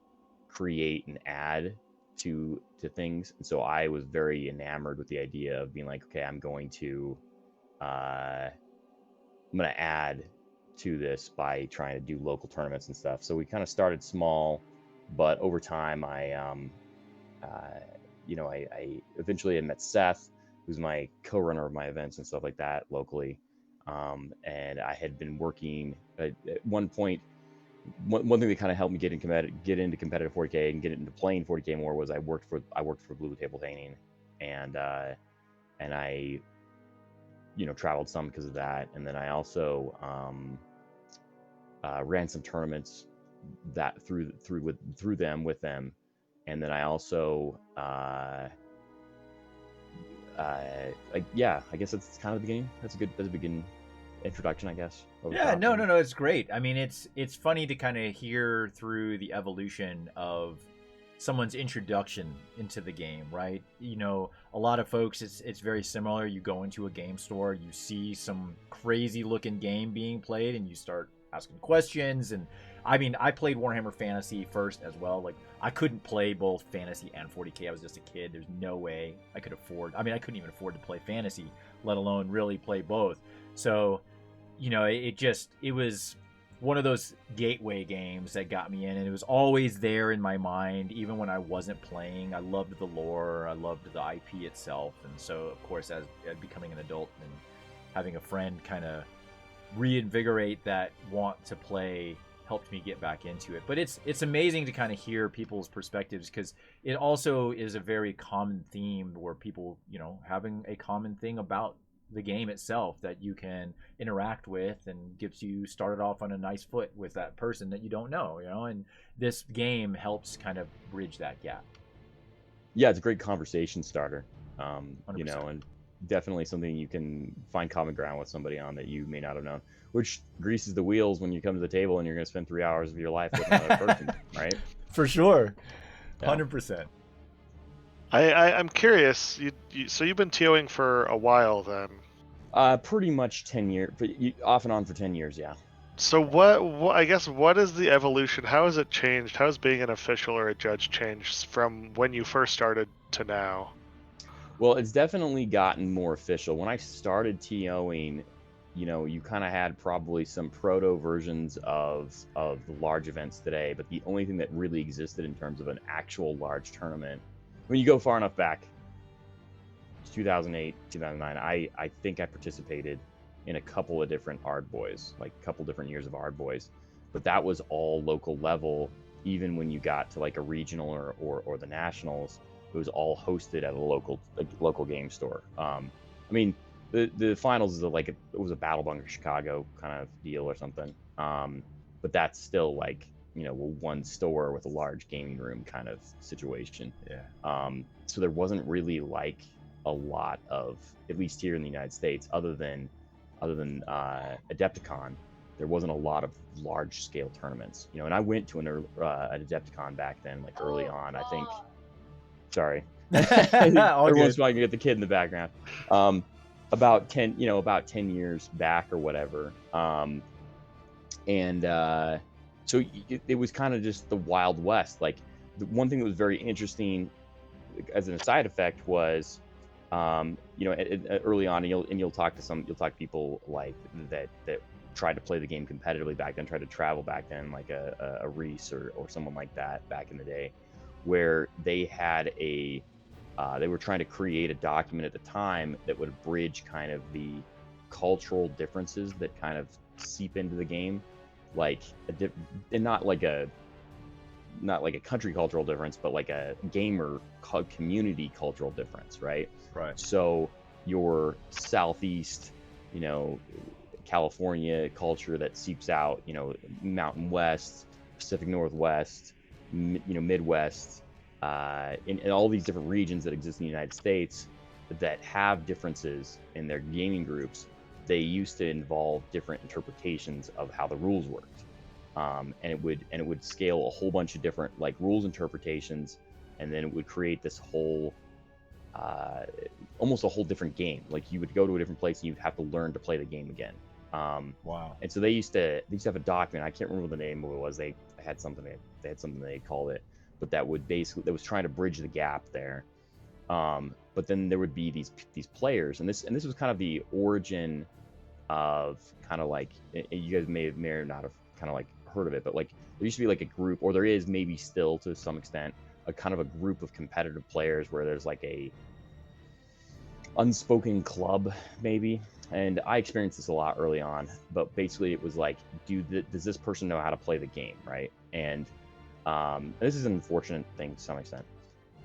S4: create and add to things, and so I was very enamored with the idea of being like, okay, I'm going to add to this by trying to do local tournaments and stuff. So we kind of started small, but over time, I eventually had met Seth, who's my co-runner of my events and stuff like that locally, and I had been working at one point. One thing that kind of helped me get into competitive 40K and get into playing 40K more was I worked for Blue Table Painting, and I traveled some because of that, and then I also ran some tournaments that through them with them, and then I also I guess that's kind of the beginning. That's a beginning introduction, I guess.
S1: Yeah, no, it's great. I mean, it's funny to kind of hear through the evolution of someone's introduction into the game, right? A lot of folks, it's very similar. You go into a game store, you see some crazy looking game being played, and you start asking questions. And I mean, I played Warhammer Fantasy first as well. Like, I couldn't play both Fantasy and 40K. I was just a kid. There's no way I could afford. I mean, I couldn't even afford to play Fantasy, let alone really play both. So, it was one of those gateway games that got me in, and it was always there in my mind, even when I wasn't playing. I loved the lore, I loved the IP itself, and so, of course, as becoming an adult and having a friend kind of reinvigorate that want to play helped me get back into it. But it's amazing to kind of hear people's perspectives, because it also is a very common theme where people, having a common thing about the game itself that you can interact with and gets you started off on a nice foot with that person that you don't know, and this game helps kind of bridge that gap.
S4: Yeah, it's a great conversation starter,
S1: 100%.
S4: and definitely something you can find common ground with somebody on that you may not have known, which greases the wheels when you come to the table and you're going to spend 3 hours of your life with another person, right?
S1: For sure.
S4: Yeah.
S1: 100%.
S2: I'm curious. So you've been TOing for a while then?
S4: Pretty much 10 years, off and on for 10 years, yeah.
S2: So what is the evolution? How has it changed? How has being an official or a judge changed from when you first started to now?
S4: Well, it's definitely gotten more official. When I started TOing, you kind of had probably some proto versions of the large events today, but the only thing that really existed in terms of an actual large tournament, when you go far enough back 2008, 2009. I think I participated in a couple of different Ard Boys, like a couple different years of Ard Boys, but that was all local level. Even when you got to like a regional or the nationals, it was all hosted at a local game store. I mean, the finals is it was a Battle Bunker Chicago kind of deal or something. But that's still like, you know, one store with a large gaming room kind of situation.
S1: Yeah.
S4: So there wasn't really like a lot of, at least here in the United States, other than Adepticon, there wasn't a lot of large scale tournaments, you know. And I went to an Adepticon back then, like early on. I think. Sorry,
S1: All
S4: every
S1: good.
S4: once in a while you get the kid in the background. About 10 years back or whatever. So it was kind of just the Wild West. Like the one thing that was very interesting as an side effect was, you know, early on, and you'll talk to people like that tried to play the game competitively back then, tried to travel back then, like a Reese or someone like that back in the day, where they had they were trying to create a document at the time that would bridge kind of the cultural differences that kind of seep into the game, like and not like a country cultural difference, but like a gamer community cultural difference, right?
S1: Right.
S4: So your Southeast, you know, California culture that seeps out, you know, Mountain West, Pacific Northwest, you know, Midwest, in all these different regions that exist in the United States that have differences in their gaming groups. They used to involve different interpretations of how the rules worked, and it would scale a whole bunch of different like rules interpretations, and then it would create this whole almost a whole different game. Like you would go to a different place and you'd have to learn to play the game again.
S1: Wow.
S4: And so they used to have a document. I can't remember the name of what it was. They had something they called it, but that was trying to bridge the gap there. But then there would be these players, and this was kind of the origin of kind of like, you guys may or not have kind of like heard of it, but like there used to be like a group, or there is maybe still to some extent, a kind of a group of competitive players where there's like a unspoken club maybe. And I experienced this a lot early on, but basically it was like, does this person know how to play the game, right? And this is an unfortunate thing to some extent,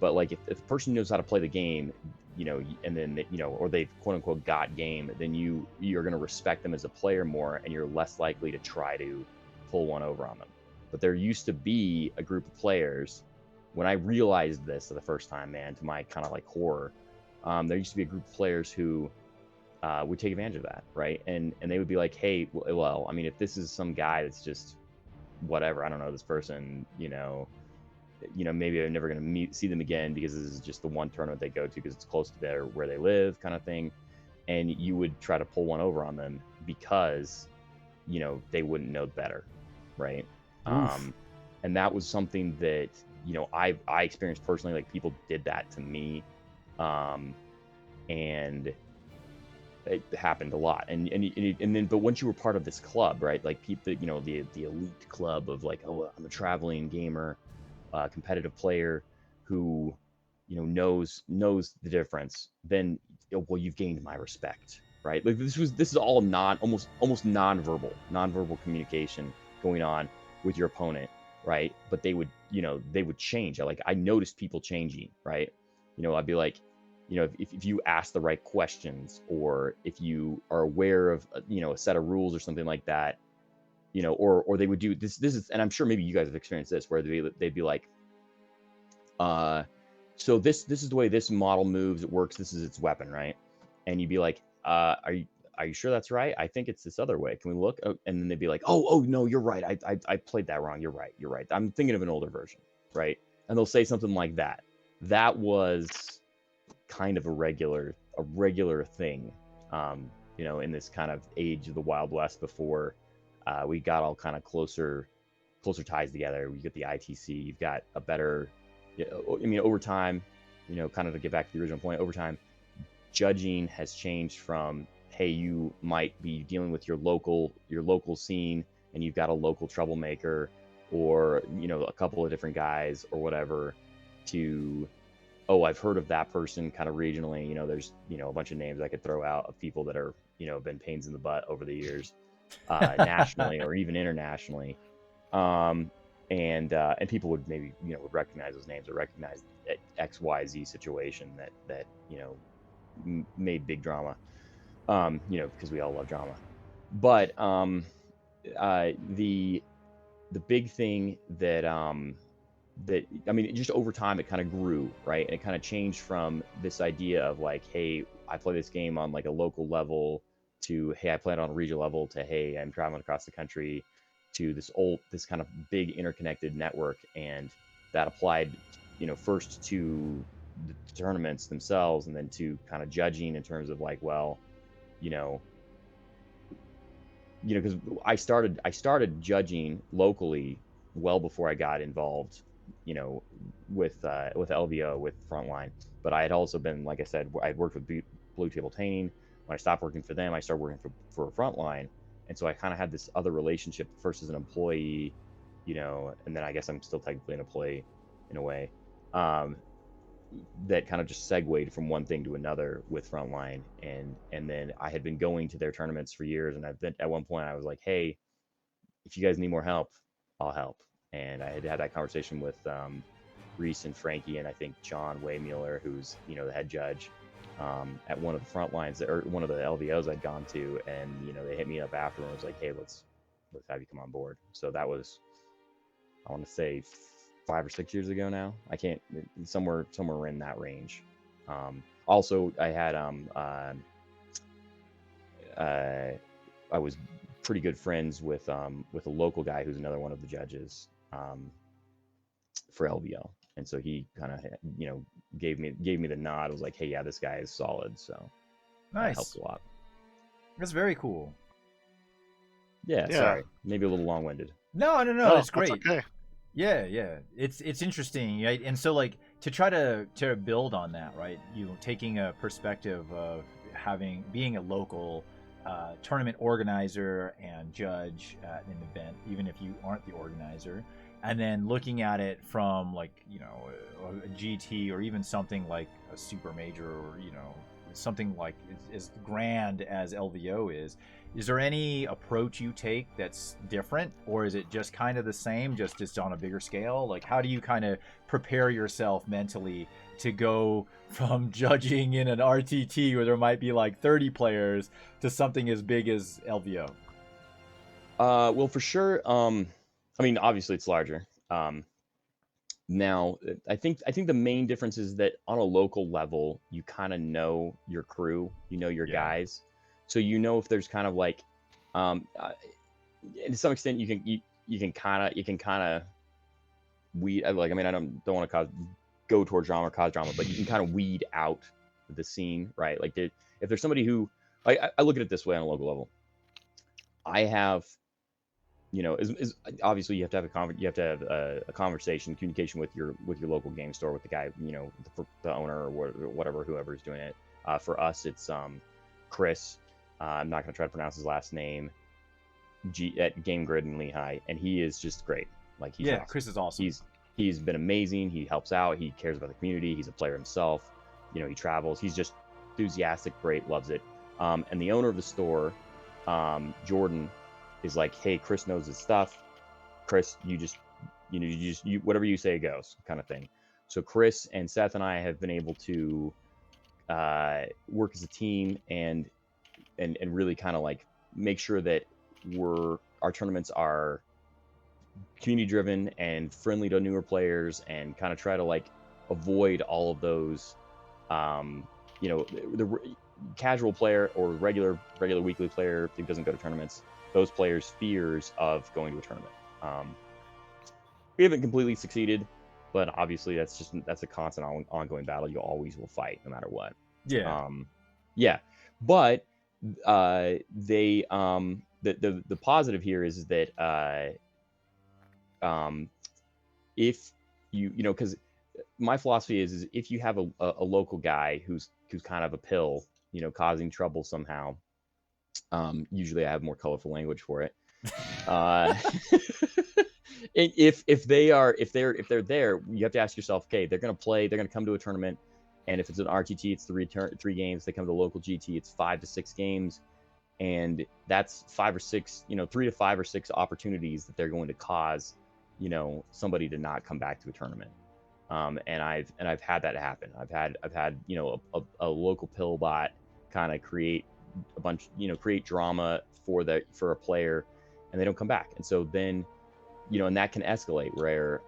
S4: but like if the person knows how to play the game, you know, and then, you know, or they've quote unquote got game, then you're going to respect them as a player more, and you're less likely to try to pull one over on them. But there used to be a group of players, when I realized this for the first time, man, to my kind of like horror, there used to be a group of players who would take advantage of that, right? And they would be like, hey, well, I mean, if this is some guy that's just whatever, I don't know this person, you know, maybe I'm never going to see them again because this is just the one tournament they go to because it's close to where they live, kind of thing. And you would try to pull one over on them because, you know, they wouldn't know better, right? And that was something that, you know, I experienced personally. Like people did that to me, and it happened a lot. And then, but once you were part of this club, right? Like people, you know, the elite club of like, oh, I'm a traveling gamer, competitive player who, you know, knows the difference, then, well, you've gained my respect, right? Like this is all almost nonverbal communication going on with your opponent, right? But they would change. Like I noticed people changing, right? You know, I'd be like, you know, if you ask the right questions, or if you are aware of, you know, a set of rules or something like that, you know, or they would do this is, and I'm sure maybe you guys have experienced this, where they'd be like, so this is the way this model moves, it works, this is its weapon, right? And you'd be like, are you sure that's right? I think it's this other way, can we look? And then they'd be like, oh no, you're right, I played that wrong, you're right, I'm thinking of an older version, right? And they'll say something like that. That was kind of a regular thing, you know, in this kind of age of the Wild West, before we got all kind of closer ties together. You get the ITC, you've got a better, I mean, over time, you know, kind of to get back to the original point, over time, judging has changed from, hey, you might be dealing with your local scene, and you've got a local troublemaker, or, you know, a couple of different guys or whatever, to oh, I've heard of that person kind of regionally. There's a bunch of names I could throw out of people that are been pains in the butt over the years, nationally or even internationally. And people would maybe would recognize those names or recognize XYZ situation that made big drama, because we all love drama. But the big thing that just over time it kind of grew, right? And it kind of changed from this idea of like, hey, I play this game on like a local level, to hey, I play it on a regional level, to hey, I'm traveling across the country, to this kind of big interconnected network. And that applied first to the tournaments themselves, and then to kind of judging in terms of like, well, because I started judging locally well before I got involved, with LVO, with Frontline. But I had also been, like I said, I had worked with Blue Table Painting. When I stopped working for them, I started working for Frontline, and so I kind of had this other relationship, first as an employee, and then I guess I'm still technically an employee in a way, that kind of just segued from one thing to another with Frontline. And then I had been going to their tournaments for years, and at one point I was like, hey, if you guys need more help, I'll help. And I had that conversation with Reese and Frankie, and I think John Waymueller, who's the head judge, at one of the front lines, or one of the LVOs I'd gone to, and they hit me up after and was like, hey, let's have you come on board. So that was, I want to say, 5 or 6 years ago now. I can't, somewhere in that range. Also, I had I was pretty good friends with a local guy who's another one of the judges for LVO, and so he kind of gave me the nod. I was like, hey, yeah, this guy is solid. So
S1: Nice.
S4: that helped a lot.
S1: That's very cool.
S4: Yeah. Sorry, maybe a little long-winded.
S1: No, it's great.
S2: That's okay.
S1: Yeah, it's interesting, right? And so like to try to build on that, right? Taking a perspective of being a local tournament organizer and judge at an event, even if you aren't the organizer, and then looking at it from like a GT, or even something like a super major, or something like as grand as LVO is there any approach you take that's different, or is it just kind of the same, just on a bigger scale? Like, how do you kind of prepare yourself mentally to go from judging in an RTT where there might be like 30 players to something as big as LVO?
S4: Well, for sure. Obviously it's larger. Now, I think the main difference is that on a local level, you kind of know your crew, your guys, so if there's kind of like, to some extent, you can kind of weed. I don't want to go towards drama or cause drama, but you can kind of weed out the scene, right? Like, if there's somebody who, I look at it this way on a local level, I have. Is obviously you have to have a conversation, communication with your local game store, with the guy, the owner, or whatever, whoever is doing it. For us, it's Chris. I'm not going to try to pronounce his last name. At Game Grid in Lehigh, and he is just great. Like, he's awesome.
S1: Chris is awesome.
S4: He's been amazing. He helps out. He cares about the community. He's a player himself. He travels. He's just enthusiastic, great, loves it. And the owner of the store, Jordan, is like, hey, Chris knows his stuff. Chris, you whatever you say goes, kind of thing. So Chris and Seth and I have been able to work as a team and really kind of like make sure that our tournaments are community driven and friendly to newer players, and kind of try to like avoid all of those, the casual player or regular weekly player who doesn't go to tournaments, those players' fears of going to a tournament. We haven't completely succeeded, but obviously that's a constant ongoing battle you always will fight, no matter what. But the positive here is that if because my philosophy is if you have a local guy who's kind of a pill, causing trouble somehow, usually I have more colorful language for it, if they're there, you have to ask yourself, okay, they're going to play, they're going to come to a tournament, and if it's an RTT, it's three games. They come to the local GT, it's 5 to 6 games, and that's 5 or 6, 3 to 5 or 6 opportunities that they're going to cause, somebody to not come back to a tournament. And I've had that happen. I've had a local pill bot kind of create a bunch, create drama for a player, and they don't come back. And so then, and that can escalate where,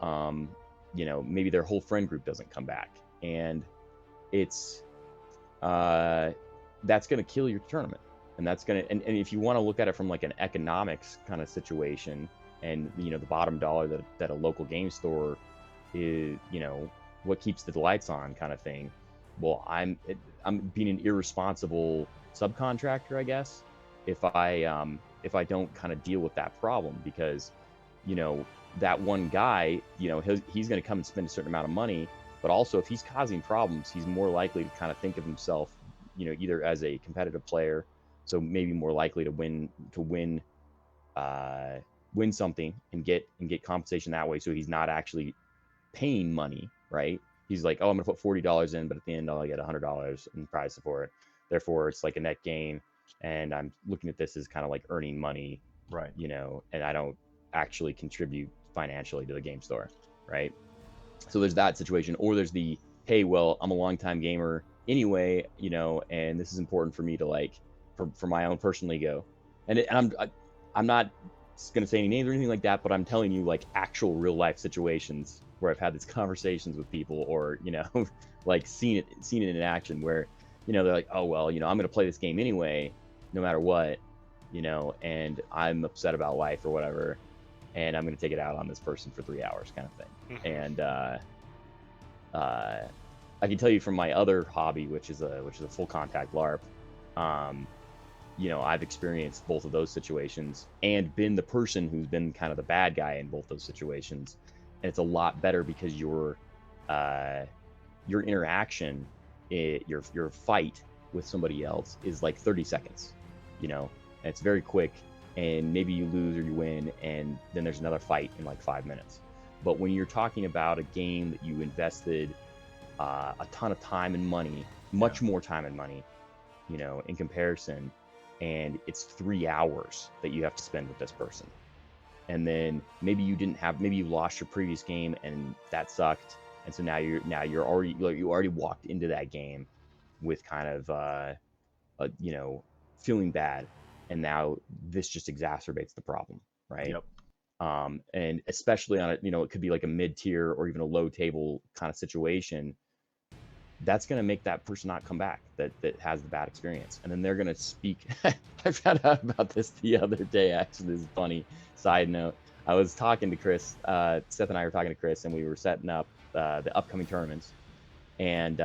S4: maybe their whole friend group doesn't come back, and it's that's going to kill your tournament. And that's going to, and if you want to look at it from like an economics kind of situation, and the bottom dollar that a local game store is, what keeps the lights on kind of thing. Well, I'm being an irresponsible subcontractor, I guess, if I don't kind of deal with that problem, because that one guy, he's going to come and spend a certain amount of money, but also if he's causing problems, he's more likely to kind of think of himself, either as a competitive player, so maybe more likely to win something and get compensation that way. So he's not actually paying money, right? He's like, oh, I'm gonna put $40 in, but at the end I'll get $100 in prize support. Therefore, it's like a net gain, and I'm looking at this as kind of like earning money,
S1: Right.
S4: And I don't actually contribute financially to the game store, right? So there's that situation, or there's the, hey, well, I'm a longtime gamer anyway, and this is important for me to like, for my own personal ego, and I'm not gonna say any names or anything like that, but I'm telling you like actual real life situations where I've had these conversations with people, or like seen it in action, where they're like, oh well, I'm gonna play this game anyway, no matter what, and I'm upset about life or whatever, and I'm gonna take it out on this person for 3 hours, kind of thing. And I can tell you from my other hobby, which is a full contact LARP, I've experienced both of those situations and been the person who's been kind of the bad guy in both those situations. And it's a lot better because your interaction, your fight with somebody else is like 30 seconds, and it's very quick, and maybe you lose or you win, and then there's another fight in like 5 minutes. But when you're talking about a game that you invested a ton of time and money, much more time and money, in comparison, and it's 3 hours that you have to spend with this person, and then maybe you lost your previous game and that sucked, and so now you're already, like, you already walked into that game with kind of feeling bad, and now this just exacerbates the problem, right?
S1: Yep.
S4: And especially on it could be like a mid-tier or even a low table kind of situation. That's going to make that person not come back, that has the bad experience. And then they're going to speak. I found out about this the other day, actually. This is a funny side note. I was talking to Chris, Seth and I were talking to Chris, and we were setting up the upcoming tournaments. And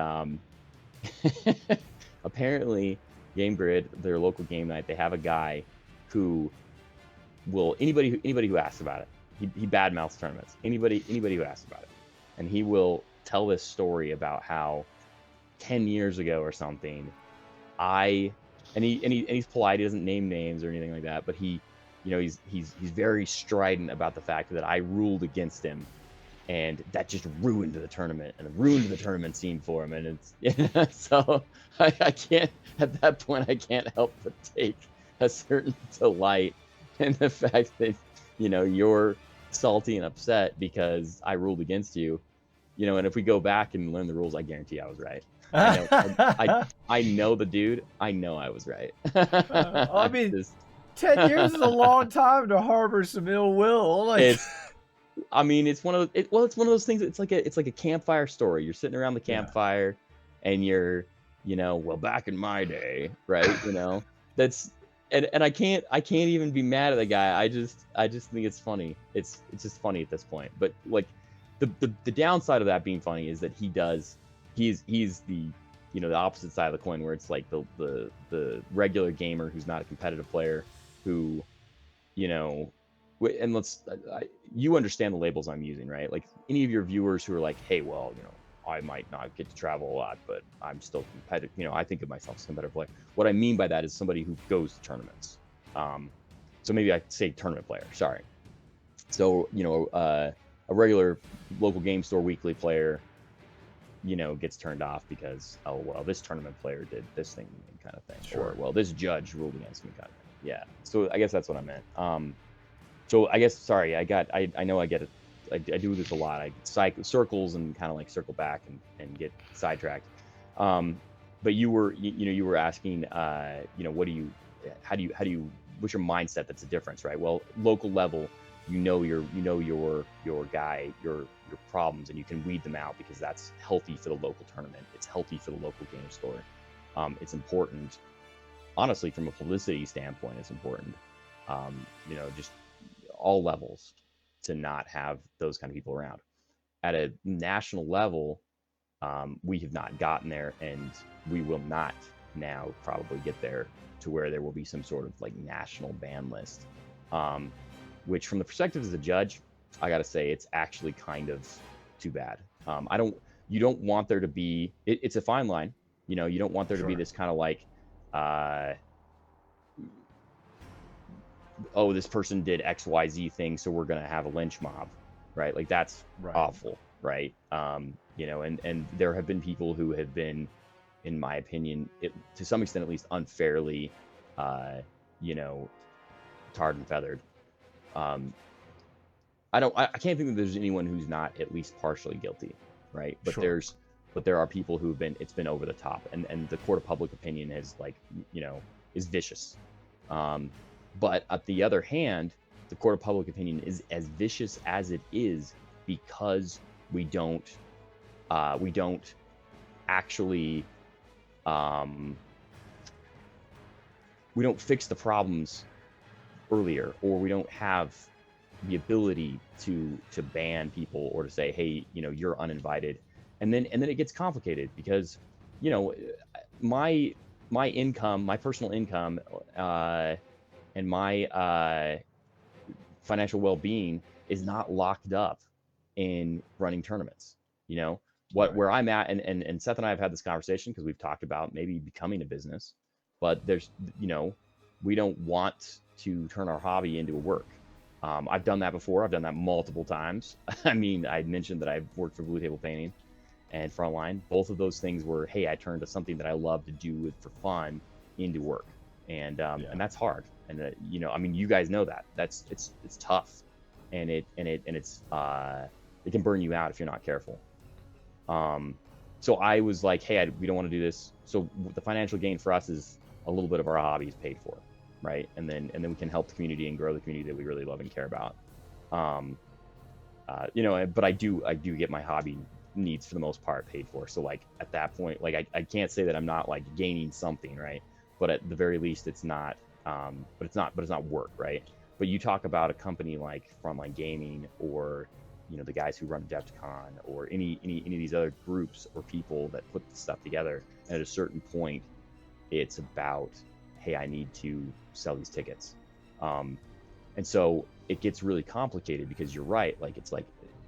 S4: apparently Game Grid, their local game night, they have a guy who will, anybody who asks about it, he badmouths tournaments. Anybody who asks about it. And he will tell this story about how 10 years ago or something, and he's polite, he doesn't name names or anything like that, but he's very strident about the fact that I ruled against him, and that just ruined the tournament and ruined the tournament scene for him. And it's so I can't, at that point, I can't help but take a certain delight in the fact that you're salty and upset because I ruled against you. And if we go back and learn the rules, I guarantee I was right. I know the dude. I know I was right.
S1: I mean, 10 years is a long time to harbor some ill will. Like,
S4: it's one of those things. It's like a campfire story. You're sitting around the campfire, and you're, well, back in my day, right? That's, and I can't even be mad at the guy. I just think it's funny. It's just funny at this point. But like, the downside of that being funny is that he's the the opposite side of the coin, where it's like the regular gamer who's not a competitive player, who and you understand the labels I'm using, right? Like, any of your viewers who are like, hey, well, I might not get to travel a lot, but I'm still competitive, I think of myself as a competitive player. What I mean by that is somebody who goes to tournaments. So maybe I say tournament player, sorry. So, a regular local game store weekly player, gets turned off because, oh, well, this tournament player did this thing kind of thing.
S1: Sure.
S4: Or, well, this judge ruled against me kind of thing. Yeah. So I guess that's what I meant. So I guess, sorry, I know I get it. I do this a lot. I cycle circles and kind of like circle back and get sidetracked. But you were asking, what do you, what's your mindset that's the difference, right? Well, local level, your guy, your problems, and you can weed them out because that's healthy for the local tournament. It's healthy for the local game store. It's important, honestly, from a publicity standpoint, it's important. Just all levels to not have those kind of people around. At a national level, we have not gotten there, and we will not now probably get there to where there will be some sort of like national ban list. Which from the perspective as a judge, I gotta say it's actually kind of too bad. You don't want there to be, it's a fine line. You don't want there to be this kind of like, oh, this person did XYZ thing, so we're gonna have a lynch mob, right? Like that's awful, right? And there have been people who have been, in my opinion, to some extent at least, unfairly, tarred and feathered. I can't think that there's anyone who's not at least partially guilty, right? But there are people it's been over the top, and the court of public opinion is is vicious. But at the other hand, the court of public opinion is as vicious as it is because we don't actually we don't fix the problems earlier, or we don't have the ability to ban people or to say, hey, you're uninvited, and then it gets complicated because my income, my personal income, and my financial well-being is not locked up in running tournaments. Where I'm at, and Seth and I have had this conversation because we've talked about maybe becoming a business, but there's we don't want to turn our hobby into a work. I've done that before. I've done that multiple times. I mean, I mentioned that I've worked for Blue Table Painting and Frontline. Both of those things were, hey, I turned to something that I love to do for fun into work, and that's hard. And I mean, you guys know that it's tough, and it can burn you out if you're not careful. So I was like, hey, we don't want to do this. So the financial gain for us is a little bit of our hobby is paid for, right? And then we can help the community and grow the community that we really love and care about. But I do get my hobby needs for the most part paid for. So like at that point, like I can't say that I'm not like gaining something, right? But at the very least, it's not. But it's not work, right? But you talk about a company like Frontline Gaming, or the guys who run Adepticon, or any of these other groups or people that put this stuff together. And at a certain point, it's about, hey, I need to sell these tickets. And so it gets really complicated because you're right. Like, it's like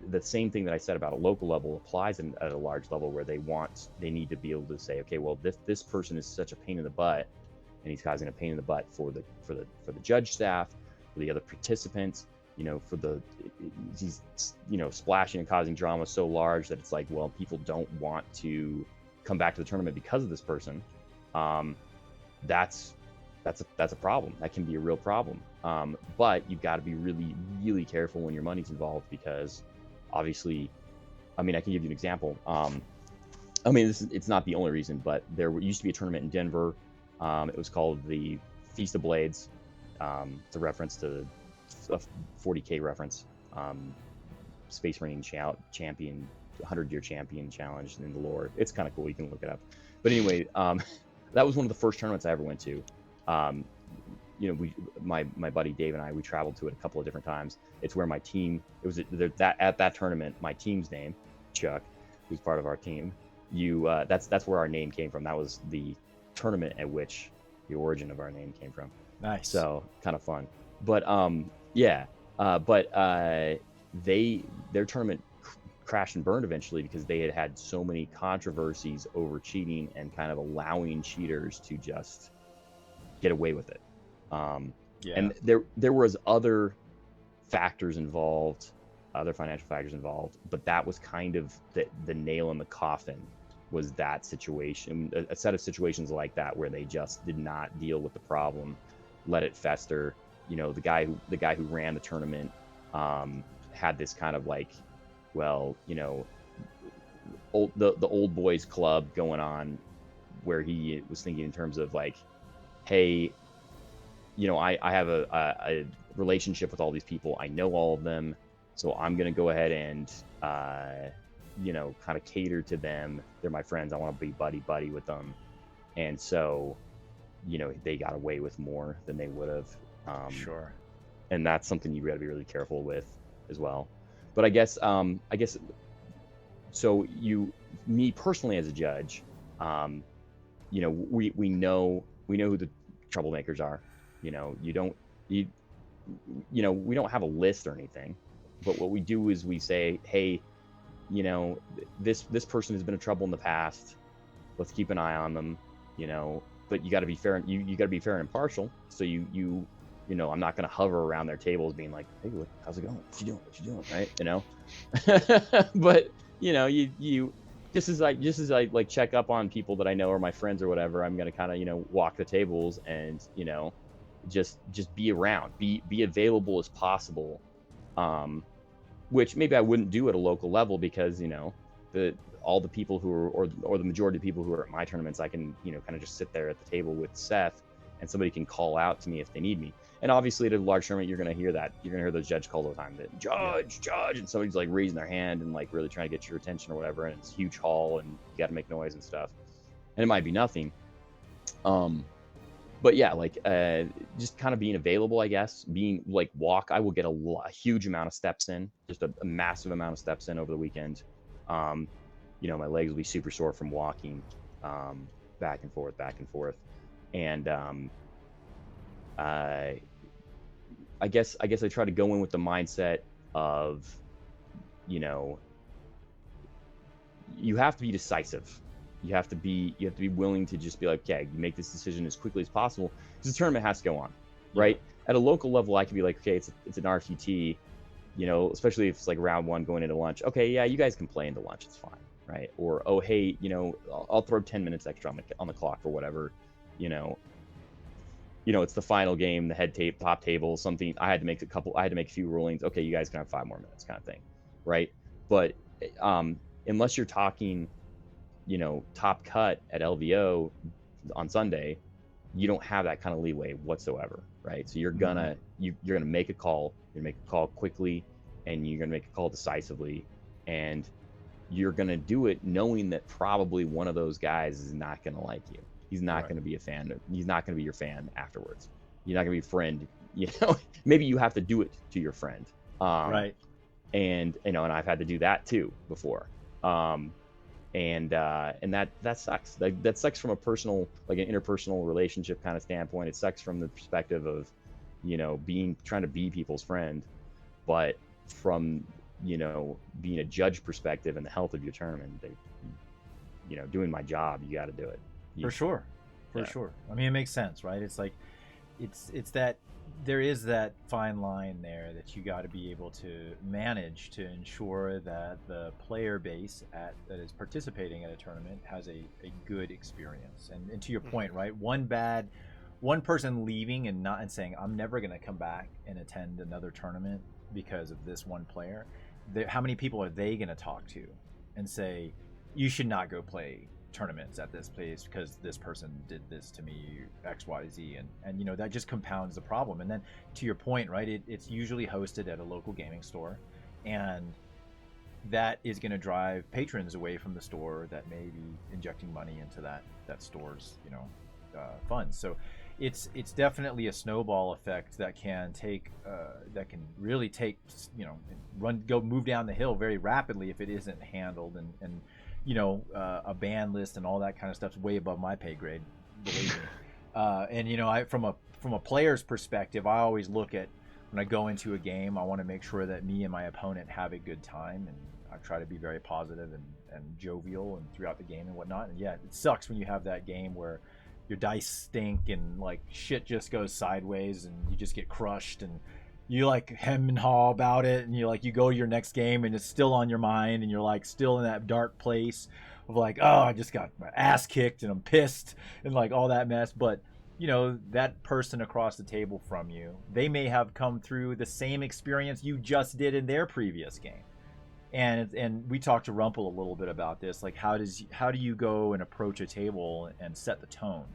S4: the same thing that I said about a local level applies at a large level, where they need to be able to say, okay, well, this person is such a pain in the butt, and he's causing a pain in the butt for the judge staff, for the other participants, he's splashing and causing drama so large that it's like, well, people don't want to come back to the tournament because of this person. That's a problem. That can be a real problem. But you've got to be really, really careful when your money's involved, because obviously, I mean, I can give you an example. I mean, it's not the only reason, but there used to be a tournament in Denver. It was called the Feast of Blades. It's a reference to a 40K reference. Space Marine champion, 100-year champion challenge in the lore. It's kind of cool. You can look it up. But anyway, that was one of the first tournaments I ever went to. My buddy Dave and I, we traveled to it a couple of different times. It's where my team, at that tournament, my team's name, Chuck, who's part of our team, that's where our name came from. That was the tournament at which the origin of our name came from.
S1: Nice.
S4: So kind of fun. But their tournament crashed and burned eventually because they had so many controversies over cheating and kind of allowing cheaters to just get away with it. And there was other factors involved, other financial factors involved, but that was kind of the nail in the coffin, was that situation, a set of situations like that where they just did not deal with the problem, let it fester. You know, the guy who ran the tournament had this kind of like, well, you know, the old boys club going on, where he was thinking in terms of like, hey, you know, I have a relationship with all these people, I know all of them, so I'm gonna go ahead and you know, kind of cater to them. They're my friends, I want to be buddy with them. And so, you know, they got away with more than they would have.
S1: Sure.
S4: And that's something you got to be really careful with as well. But I guess so me personally as a judge, you know, we know who the troublemakers are. You know, you know, we don't have a list or anything, but what we do is we say, hey, you know, this person has been in trouble in the past, let's keep an eye on them, you know, but you got to be fair, you got to be fair and impartial. So you know, I'm not going to hover around their tables being like, hey, how's it going, what you doing, right? You know. But you know, you just as I like check up on people that I know are my friends or whatever, I'm going to kind of, you know, walk the tables and, you know, just be around, be available as possible, which maybe I wouldn't do at a local level, because, you know, all the people who are, or the majority of the people who are at my tournaments, I can, you know, kind of just sit there at the table with Seth, and somebody can call out to me if they need me. And obviously at a large tournament, you're going to hear that. You're going to hear those judge calls all the time, that judge, and somebody's like raising their hand and like really trying to get your attention or whatever, and it's a huge hall and you got to make noise and stuff. And it might be nothing. But yeah, like just kind of being available, I guess, being like I will get a huge amount of steps in, just a massive amount of steps in over the weekend. You know, my legs will be super sore from walking back and forth. And I guess I try to go in with the mindset of, you know, you have to be decisive. You have to be willing to just be like, okay, you make this decision as quickly as possible, because the tournament has to go on, right? At a local level, I can be like, okay, it's an RTT, you know, especially if it's like round one going into lunch. Okay, yeah, you guys can play into lunch, it's fine, right? Or, oh, hey, you know, I'll throw 10 minutes extra on the clock or whatever, you know. You know, it's the final game, the top table, something. I had to make a few rulings. Okay, you guys can have 5 more minutes, kind of thing, right? But unless you're talking, you know, top cut at LVO on Sunday, you don't have that kind of leeway whatsoever, right? So you're gonna make a call. You're gonna make a call quickly, and you're gonna make a call decisively, and you're gonna do it knowing that probably one of those guys is not gonna like you. He's not going to be a fan. He's not going to be your fan afterwards. You're not going to be a friend. You know, maybe you have to do it to your friend.
S1: Right.
S4: And you know, and I've had to do that too before. And that sucks. Like, that sucks from a personal, like an interpersonal relationship kind of standpoint. It sucks from the perspective of, you know, trying to be people's friend, but from, you know, being a judge perspective and the health of your tournament, you know, doing my job, you got to do it.
S1: For sure. I mean, it makes sense, right? It's like, it's that there is that fine line there that you got to be able to manage to ensure that the player base that is participating at a tournament has a good experience. And to your point, right? One person leaving and saying, I'm never going to come back and attend another tournament because of this one player. How many people are they going to talk to and say, you should not go play tournaments at this place because this person did this to me, XYZ, and you know, that just compounds the problem. And then to your point, right, it's usually hosted at a local gaming store, and that is going to drive patrons away from the store that may be injecting money into that store's, you know, funds. So it's definitely a snowball effect that can really take, you know, move down the hill very rapidly if it isn't handled. And you know, a ban list and all that kind of stuff's way above my pay grade, believe me. And you know, from a player's perspective, I always look at, when I go into a game, I want to make sure that me and my opponent have a good time, and I try to be very positive and jovial and throughout the game and whatnot. And yeah, it sucks when you have that game where your dice stink and like shit just goes sideways and you just get crushed, and you like hem and haw about it, and you go to your next game and it's still on your mind, and you're like still in that dark place of like, oh, I just got my ass kicked and I'm pissed and like all that mess. But that person across the table from you, they may have come through the same experience you just did in their previous game. And we talked to Rumple a little bit about this, like how do you go and approach a table and set the tone,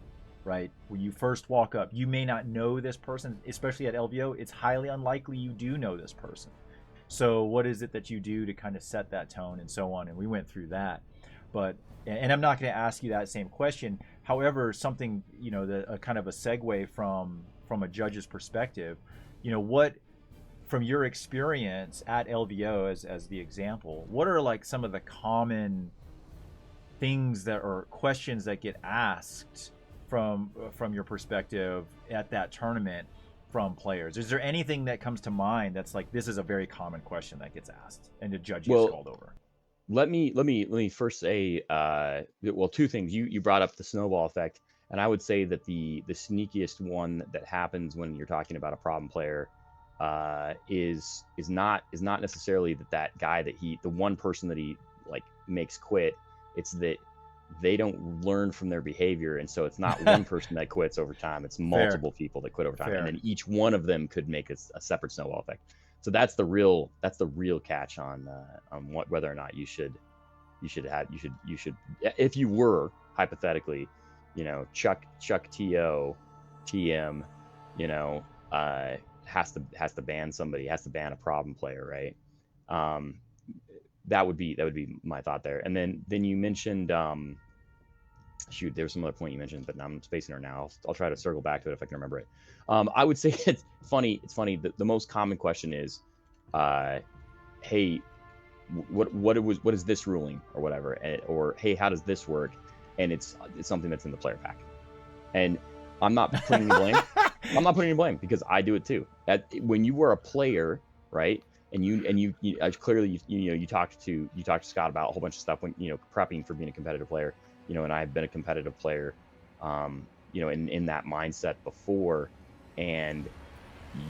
S1: right? When you first walk up, you may not know this person, especially at LVO. It's highly unlikely you do know this person. So what is it that you do to kind of set that tone and so on? And we went through that. But and I'm not going to ask you that same question. However, something, a kind of a segue from a judge's perspective, what, from your experience at LVO as the example, what are like some of the common things that or questions that get asked from your perspective at that tournament from players? Is there anything that comes to mind that's like, this is a very common question that gets asked and the judge gets called over?
S4: Let me first say, two things. You brought up the snowball effect, and I would say that the sneakiest one that happens when you're talking about a problem player is not necessarily that guy the one person that he like makes quit. It's that they don't learn from their behavior, and so it's not one person that quits over time. It's multiple people that quit over time, and then each one of them could make a separate snowball effect. So that's the real catch on whether or not you should if you were hypothetically, Chuck TO TM, has to ban somebody, has to ban a problem player, right? That would be my thought there. And then you mentioned shoot, there was some other point you mentioned, but I'm spacing her now. I'll try to circle back to it if I can remember it. I would say it's funny. The most common question is, hey, what is this ruling or whatever, or hey, how does this work? And it's something that's in the player pack, and I'm not putting any blame. I'm not putting any blame because I do it too. When you were a player, right? And you clearly you talked to Scott about a whole bunch of stuff when prepping for being a competitive player. And I've been a competitive player, in that mindset before, and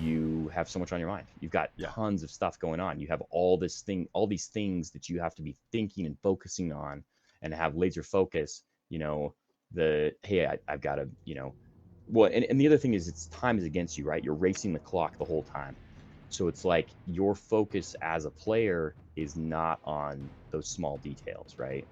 S4: you have so much on your mind. You've got tons of stuff going on. You have all these things that you have to be thinking and focusing on, and have laser focus. I've got to, well, and the other thing is, time is against you, right? You're racing the clock the whole time. So it's like your focus as a player is not on those small details, right?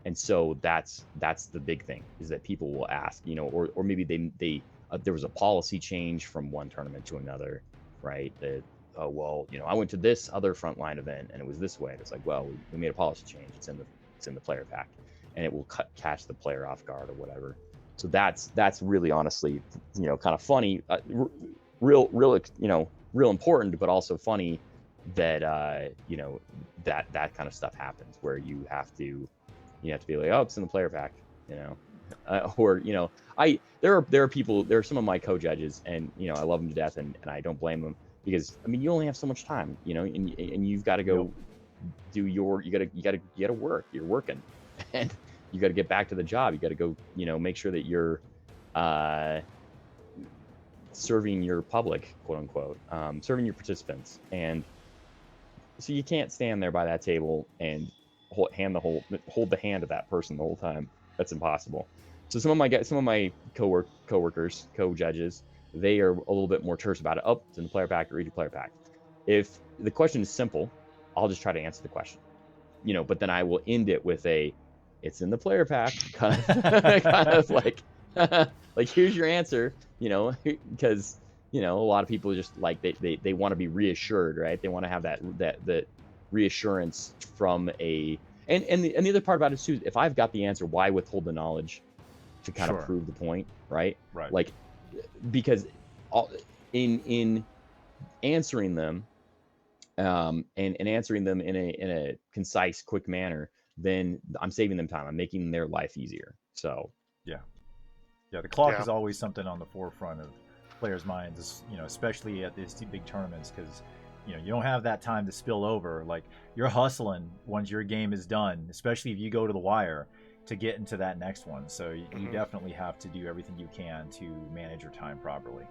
S4: And so that's the big thing, is that people will ask, or maybe they there was a policy change from one tournament to another, right? That, oh, well, I went to this other frontline event and it was this way. And it's like, well, we made a policy change. It's in the player pack, and it will catch the player off guard or whatever. So that's really, honestly, kind of funny, real important, but also funny that that kind of stuff happens, where you have to be like, oh, it's in the player pack, or there are some of my co-judges, and I love them to death, and I don't blame them, because you only have so much time, and you've got to go do you gotta work. You're working, and you got to get back to the job. You got to go, make sure that you're serving your public, quote unquote, serving your participants. And so you can't stand there by that table and hold the hand of that person the whole time. That's impossible. So some of my co-workers, co-judges, they are a little bit more terse about it. Oh, it's in the player pack, or read your player pack. If the question is simple, I'll just try to answer the question, but then I will end it with it's in the player pack, kind of like, like, here's your answer, because, a lot of people just like, they want to be reassured, right? They want to have that reassurance from and the other part about it too, if I've got the answer, why withhold the knowledge to kind of prove the point, right?
S1: Right.
S4: Like, because in answering them, and answering them in a concise, quick manner, then I'm saving them time. I'm making their life easier. So
S1: yeah, the clock is always something on the forefront of players' minds, especially at these big tournaments, because you don't have that time to spill over. Like, you're hustling once your game is done, especially if you go to the wire, to get into that next one. So you definitely have to do everything you can to manage your time properly.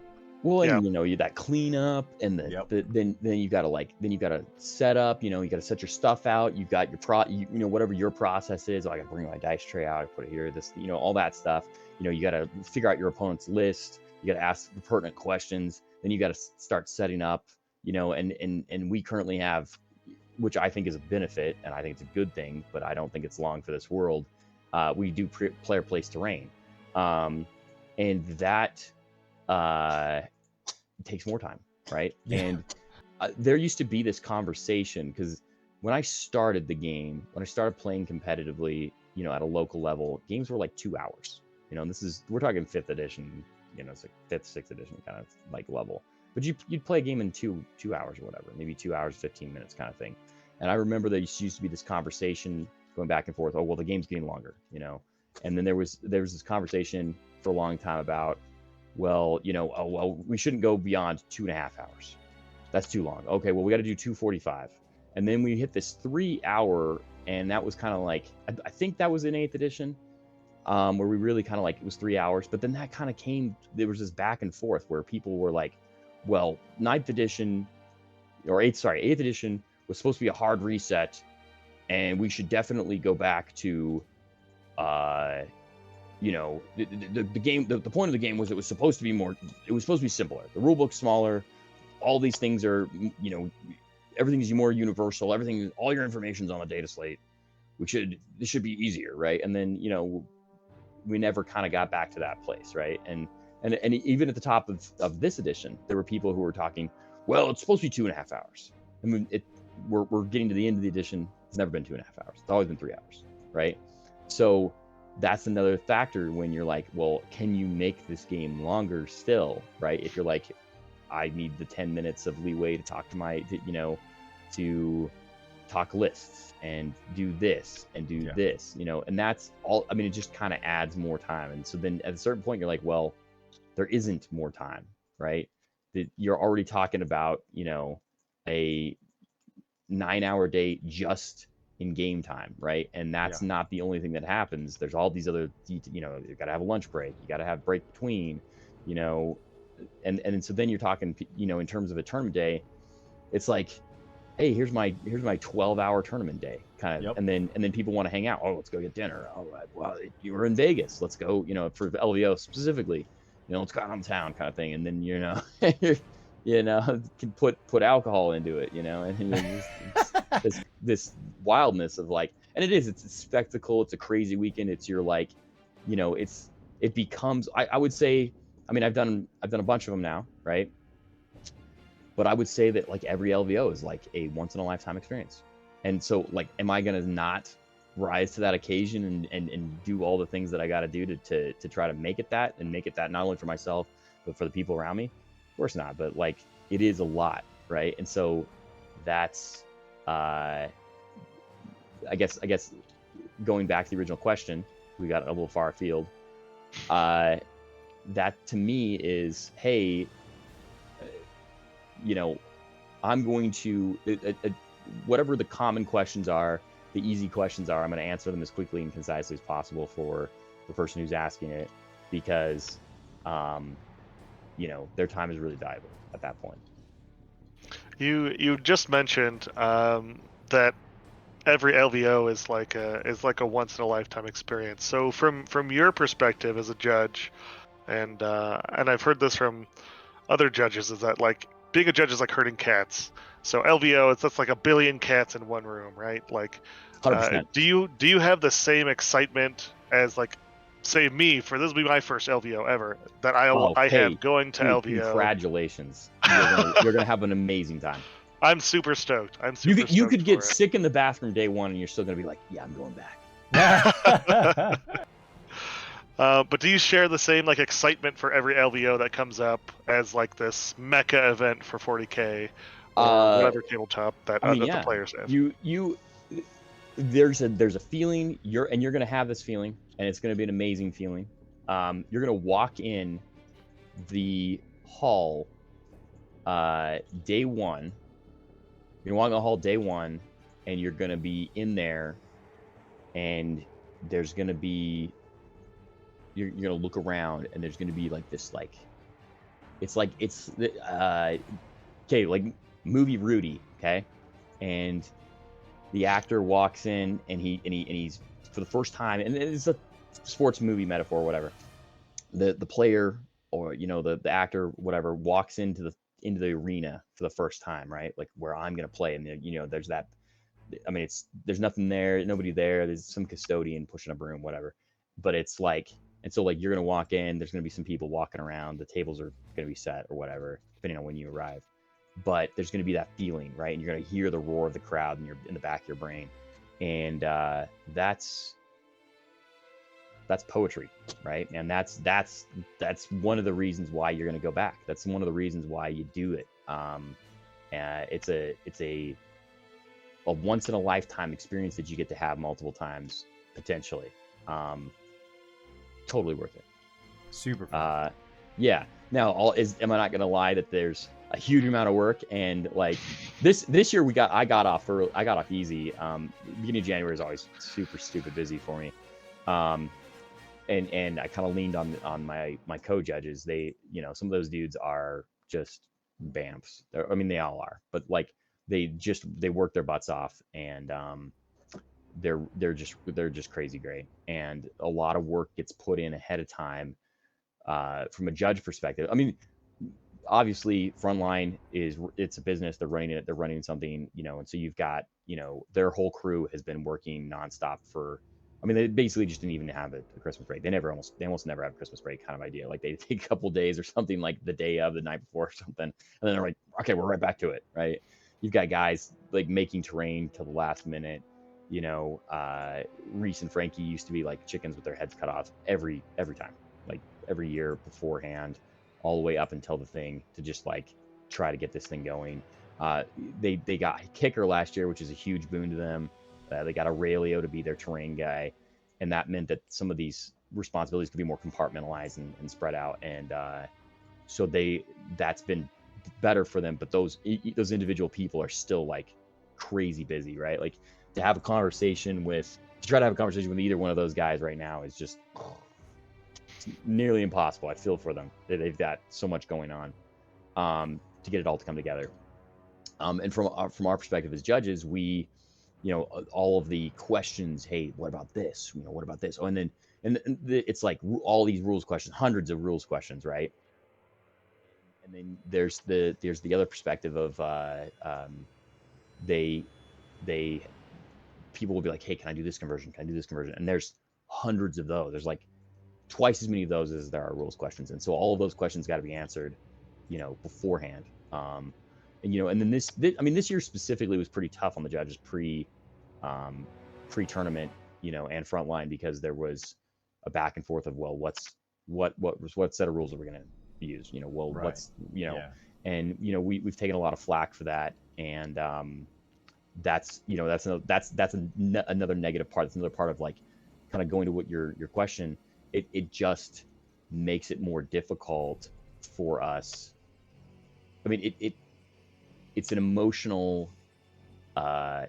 S4: Well,
S2: Yeah.
S4: and that cleanup and
S1: Yep.
S4: then you've got to set up, you got to set your stuff out. You've got your whatever your process is. Oh, I got to bring my dice tray out. I put it here. This, all that stuff. You got to figure out your opponent's list. You got to ask the pertinent questions. Then you got to start setting up. And we currently have, which I think is a benefit, and I think it's a good thing, but I don't think it's long for this world. We do player place terrain, and that takes more time, right?
S1: Yeah.
S4: And there used to be this conversation, because when I started the game, when I started playing competitively, at a local level, games were like 2 hours. We're talking 5th edition, it's like 5th, 6th edition kind of like level. But you'd play a game in two hours or whatever, maybe 2 hours, 15 minutes kind of thing. And I remember there used to be this conversation going back and forth. Oh, well, the game's getting longer, And then there was this conversation for a long time about, well, we shouldn't go beyond 2.5 hours. That's too long. Okay, well, we got to do 2:45. And then we hit this 3 hour, and that was kind of like, I think that was in 8th edition, where we really kind of like, it was 3 hours. But then that kind of there was this back and forth where people were like, well, 9th edition, or 8th edition was supposed to be a hard reset, and we should definitely go back to, the game. The point of the game was it was supposed to be simpler. The rule book's smaller. All these things are, everything's more universal. All your information's on the data slate. This should be easier, right? And then, we never kind of got back to that place, right? And even at the top of this edition, there were people who were talking, well, it's supposed to be 2.5 hours. I mean, we're getting to the end of the edition. It's never been 2.5 hours. It's always been 3 hours, right? So that's another factor when you're like, well, can you make this game longer still, right? If you're like, I need the 10 minutes of leeway to talk to talk lists and do this and do this, and that's all. I mean, it just kind of adds more time. And so then at a certain point, you're like, well, there isn't more time, right? That you're already talking about, a 9-hour day just in game time, right? And that's not the only thing that happens. There's all these other, you got to have a lunch break, you got to have break between, and so then you're talking, in terms of a tournament day, it's like, hey, here's my 12-hour tournament day kind of, and then people want to hang out. Oh, let's go get dinner. All right, well, you were in Vegas, let's go, for LVO specifically, let's go out of town kind of thing. And then can put alcohol into it, and just this wildness of like, and it's a spectacle. It's a crazy weekend. It's your like, it becomes, I would say, I mean, I've done a bunch of them now, right? But I would say that like every LVO is like a once in a lifetime experience. And so like, am I going to not rise to that occasion and do all the things that I got to do to try to make it that, and make it that not only for myself, but for the people around me? Of course not. But like, it is a lot, right? And so that's, I guess going back to the original question, we got a little far afield. That to me is, hey, I'm going to, whatever the common questions are, the easy questions are, I'm going to answer them as quickly and concisely as possible for the person who's asking it, because, their time is really valuable at that point.
S2: You just mentioned that every LVO is like a once in a lifetime experience. So from your perspective as a judge, and I've heard this from other judges, is that like being a judge is like herding cats. So LVO, that's like a billion cats in one room, right? Like,
S4: 100%.
S2: do you have the same excitement as like, say me, for this will be my first LVO ever that I have going to LVO.
S4: Congratulations! You're gonna have an amazing time.
S2: I'm super stoked.
S4: You could get sick in the bathroom day one, and you're still gonna be like, yeah, I'm going back.
S2: But do you share the same like excitement for every LVO that comes up as like this mecca event for 40K or whatever tabletop that the players have?
S4: There's a feeling, you're gonna have this feeling, and it's gonna be an amazing feeling. You're gonna walk in the hall day one. You're gonna walk in the hall day one, and you're gonna be in there, and there's gonna be, you're gonna look around, and there's gonna be like this like It's like okay, like movie Rudy, okay, and the actor walks in and he's for the first time, and it's a sports movie metaphor, or whatever. The player, or the actor, whatever, walks into the arena for the first time, right? Like where I'm gonna play, and there's that. I mean, there's nothing there, nobody there. There's some custodian pushing a broom, whatever. But it's like, and so like you're gonna walk in. There's gonna be some people walking around. The tables are gonna be set or whatever, depending on when you arrive. But there's gonna be that feeling, right? And you're gonna hear the roar of the crowd in the back of your brain, and that's poetry, right? And that's one of the reasons why you're gonna go back. That's one of the reasons why you do it. It's a once in a lifetime experience that you get to have multiple times potentially. Totally worth it.
S1: Super fun.
S4: Yeah. Now, am I not gonna lie that there's a huge amount of work, and like this year I got off easy. Beginning of January is always super stupid busy for me. And I kind of leaned on my co-judges. They, some of those dudes are just bamfs. I mean, they all are, but like they work their butts off, and they're just crazy great. And a lot of work gets put in ahead of time from a judge perspective. I mean, obviously, Frontline it's a business. They're running it. They're running something, and so you've got, their whole crew has been working nonstop for. I mean, they basically just didn't even have a Christmas break. They almost never have a Christmas break kind of idea. Like they take a couple days or something, like the day of, the night before or something, and then they're like, okay, we're right back to it, right? You've got guys like making terrain till the last minute. Reese and Frankie used to be like chickens with their heads cut off every time, like every year beforehand, all the way up until the thing, to just like try to get this thing going. They got a kicker last year, which is a huge boon to them. They got Aurelio to be their terrain guy, and that meant that some of these responsibilities could be more compartmentalized and spread out. And so that's been better for them. But those individual people are still like crazy busy, right? Like to try to have a conversation with either one of those guys right now is just it's nearly impossible. I feel for them. They've got so much going on to get it all to come together. And from our perspective as judges, we, all of the questions. Hey, what about this? What about this? Oh, and it's like all these rules questions, hundreds of rules questions, right? And then there's the other perspective of people will be like, hey, can I do this conversion? Can I do this conversion? And there's hundreds of those. There's like twice as many of those as there are rules questions, and so all of those questions got to be answered, beforehand. And then this year specifically was pretty tough on the judges pre-tournament, and Frontline, because there was a back and forth of, well, what set of rules are we going to use?
S1: Right.
S4: What's,
S1: Yeah.
S4: and we've taken a lot of flack for that, and that's another negative part. That's another part of like kind of going to what your question. It just makes it more difficult for us. I mean, it's an emotional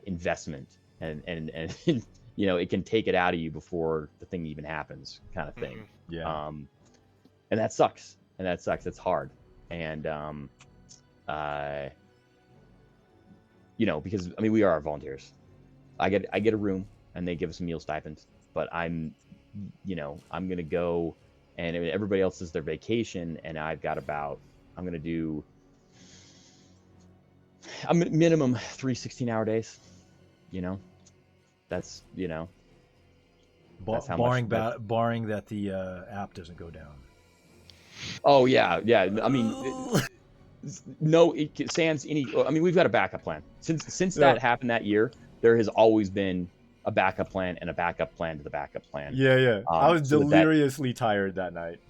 S4: investment, and it can take it out of you before the thing even happens, kind of thing.
S2: Mm-hmm.
S1: Yeah.
S4: And that sucks. It's hard. And because I mean, we are volunteers. I get a room, and they give us a meal stipend, but I'm gonna go, and everybody else is their vacation, and I've got I'm gonna do a minimum 3 16-hour days. That's that's how
S1: barring
S4: much
S1: barring that the app doesn't go down.
S4: Oh yeah. I mean, sans any. I mean, we've got a backup plan. Since that happened that year, there has always been a backup plan and a backup plan to the backup plan.
S1: Yeah. I was deliriously tired that night.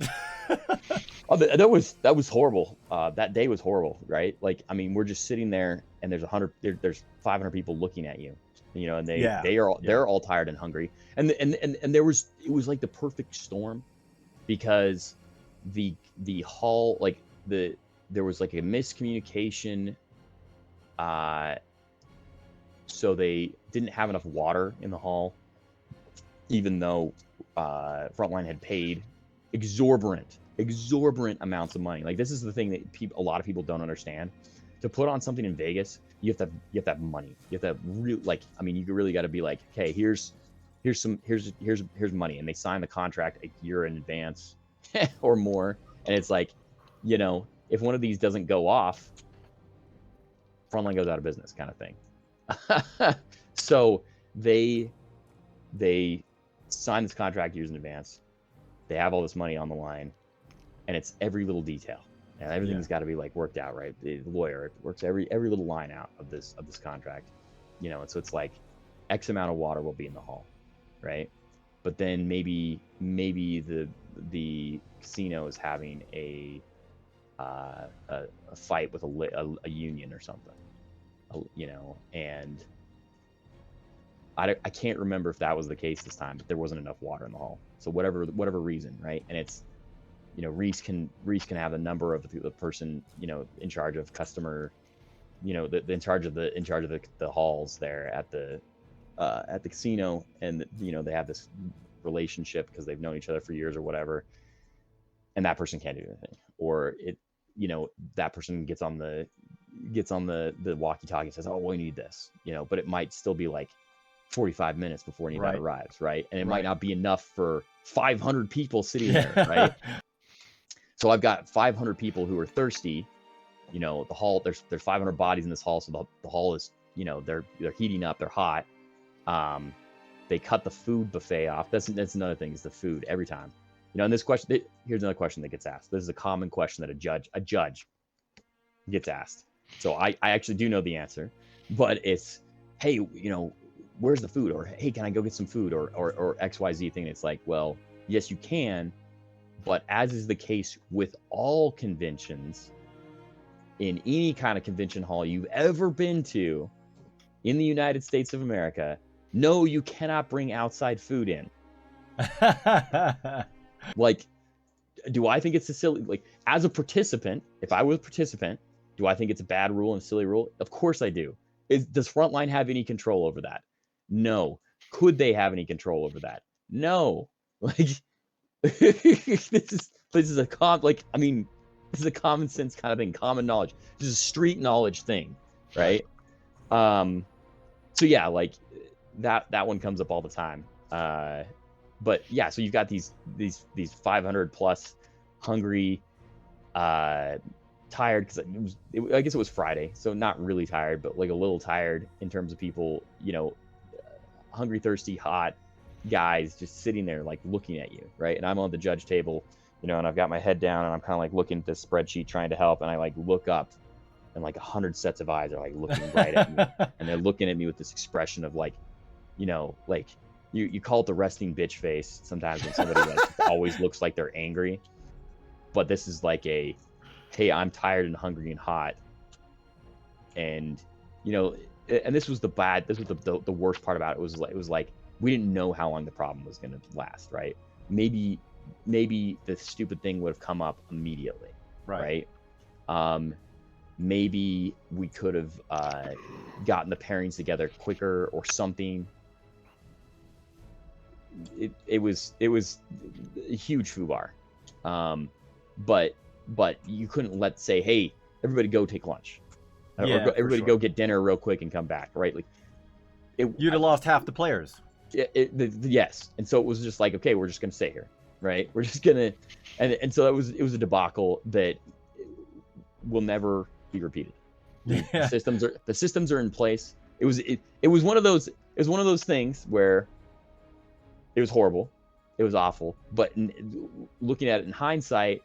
S4: Oh, that was horrible. That day was horrible, right? Like, I mean, we're just sitting there, and there's 500 people looking at you, and they're all tired and hungry, and it was like the perfect storm, because the hall, like there was like a miscommunication, so they didn't have enough water in the hall, even though Frontline had paid exorbitant exorbitant amounts of money. Like, this is the thing that a lot of people don't understand. To put on something in Vegas, you have to have money. You have to have real, like, I mean, you really got to be like, okay, here's money, and they sign the contract a year in advance or more, and it's like, you know, if one of these doesn't go off, Frontline goes out of business, kind of thing. So they sign this contract years in advance. They have all this money on the line, and it's every little detail, and everything's got to be like worked out, right? The lawyer works every little line out of this contract, you know. And so it's like X amount of water will be in the hall, right? But then maybe the casino is having a fight with a union or something, you know. And I can't remember if that was the case this time, but there wasn't enough water in the hall. So whatever reason, right? And it's, you know, Reese can have the number of the person, you know, in charge of customer, you know, in charge of the halls there at the casino, and you know, they have this relationship because they've known each other for years or whatever, and that person can't do anything, or it, you know, that person gets on the walkie-talkie and says, oh, we need this, you know, but it might still be like 45 minutes before anybody arrives, right? And it might not be enough for 500 people sitting there, right? So I've got 500 people who are thirsty, you know. The hall, there's 500 bodies in this hall, so the hall is, you know, they're heating up, they're hot. They cut the food buffet off. That's another thing, is the food every time, you know. And this question, here's another question that gets asked. This is a common question that a judge gets asked. So I actually do know the answer, but it's, hey, you know, where's the food? Or, hey, can I go get some food? Or XYZ thing. It's like, well, yes, you can, but as is the case with all conventions, in any kind of convention hall you've ever been to in the United States of America, no, you cannot bring outside food in. Like, do I think it's a silly, like, as a participant, if I was a participant, do I think it's a bad rule and a silly rule? Of course I do. Does Frontline have any control over that? No. Could they have any control over that? No. Like, this is a common sense kind of thing, common knowledge. This is a street knowledge thing, right? So yeah, like that one comes up all the time. But yeah, so you've got these 500 plus hungry, tired, because I guess it was Friday, so not really tired, but like a little tired in terms of people, you know, hungry, thirsty, hot guys just sitting there like looking at you, right? And I'm on the judge table, you know, and I've got my head down and I'm kind of like looking at this spreadsheet trying to help, and I like look up and like 100 sets of eyes are like looking right at me, and they're looking at me with this expression of like, you know, like you call it the resting bitch face sometimes when somebody like always looks like they're angry, but this is like a, hey, I'm tired and hungry and hot. And, you know, and this was the worst part about it. It was like we didn't know how long the problem was going to last, right? Maybe the stupid thing would have come up immediately, right? Maybe we could have gotten the pairings together quicker or something. It was a huge foobar, but you couldn't say, hey, everybody go take lunch, or everybody go get dinner real quick and come back, right? Like,
S1: you'd have lost half the players.
S4: Yes, and so it was just like, okay, we're just gonna stay here, right? We're just gonna, and so it was a debacle that will never be repeated. The systems are in place. It was one of those things where it was horrible, it was awful, but looking at it in hindsight,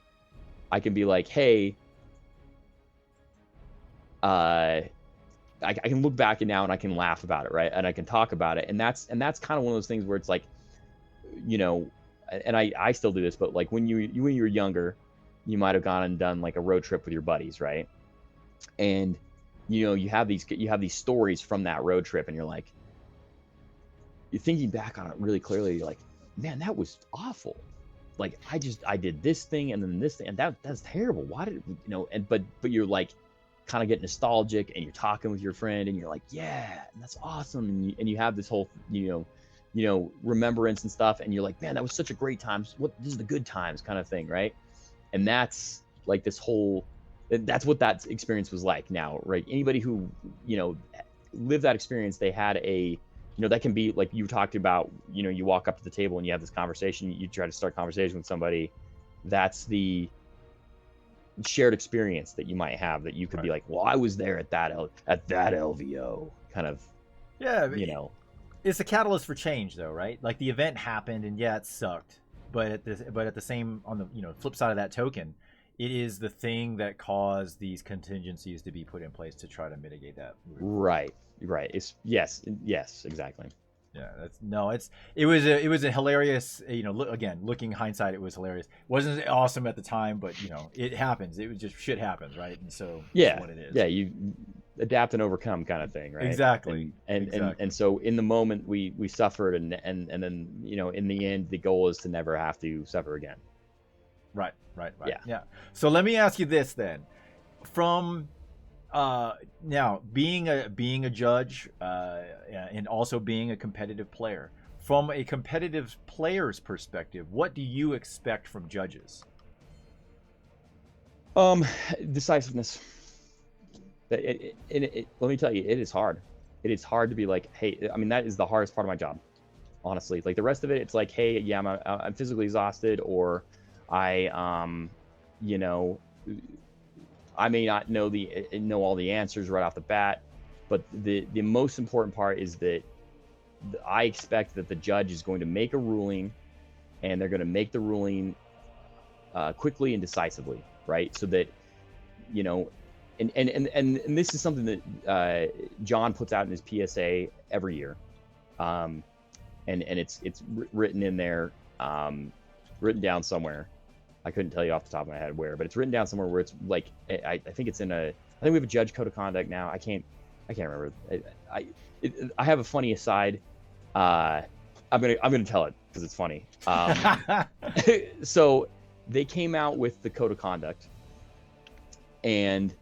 S4: I can be like, hey, I can look back now and I can laugh about it, right? And I can talk about it, and that's kind of one of those things where it's like, you know, and I still do this, but like when you were younger, you might have gone and done like a road trip with your buddies, right? And you know, you have these stories from that road trip, and you're thinking back on it really clearly. You're like, man, that was awful. Like, I did this thing and then this thing, and that's terrible. Why did, you know? And but you're like kind of get nostalgic, and you're talking with your friend, and you're like, yeah, that's awesome, and you have this whole you know remembrance and stuff, and you're like, man, that was such a great time. This is the good times kind of thing, right? And that's like that's what that experience was like now, right? Anybody who, lived that experience, they had that can be like you talked about, you walk up to the table and you have this conversation, you try to start conversation with somebody. That's the shared experience that you might have, that you could be like, well, I was there at that LVO kind of,
S1: Yeah. It's a catalyst for change though, right? Like the event happened and yeah, it sucked. But at the same, on the flip side of that token, it is the thing that caused these contingencies to be put in place to try to mitigate that.
S4: Right. It's yes, exactly.
S1: Yeah, it was a hilarious, again, looking hindsight, it was hilarious. Wasn't awesome at the time, but it happens. It was just shit happens, right? And so
S4: yeah,
S1: that's what it is.
S4: Yeah, you adapt and overcome kind of thing, right?
S1: Exactly.
S4: And so in the moment we suffered, and then in the end the goal is to never have to suffer again.
S1: Right. Yeah. So let me ask you this then, from now being a judge and also being a competitive player, from a competitive player's perspective, what do you expect from judges?
S4: Decisiveness. Let me tell you, it is hard. It is hard to be like, hey, I mean, that is the hardest part of my job, honestly. Like the rest of it, it's like, hey, yeah, I'm physically exhausted, or I I may not know all the answers right off the bat, but the most important part is that I expect that the judge is going to make a ruling, and they're going to make the ruling quickly and decisively, right? So that and this is something that John puts out in his PSA every year, and it's written in there, written down somewhere. I couldn't tell you off the top of my head where, but it's written down somewhere where it's like, I think it's I think we have a judge code of conduct now. I can't remember. I have a funny aside. I'm gonna tell it because it's funny. So they came out with the code of conduct, and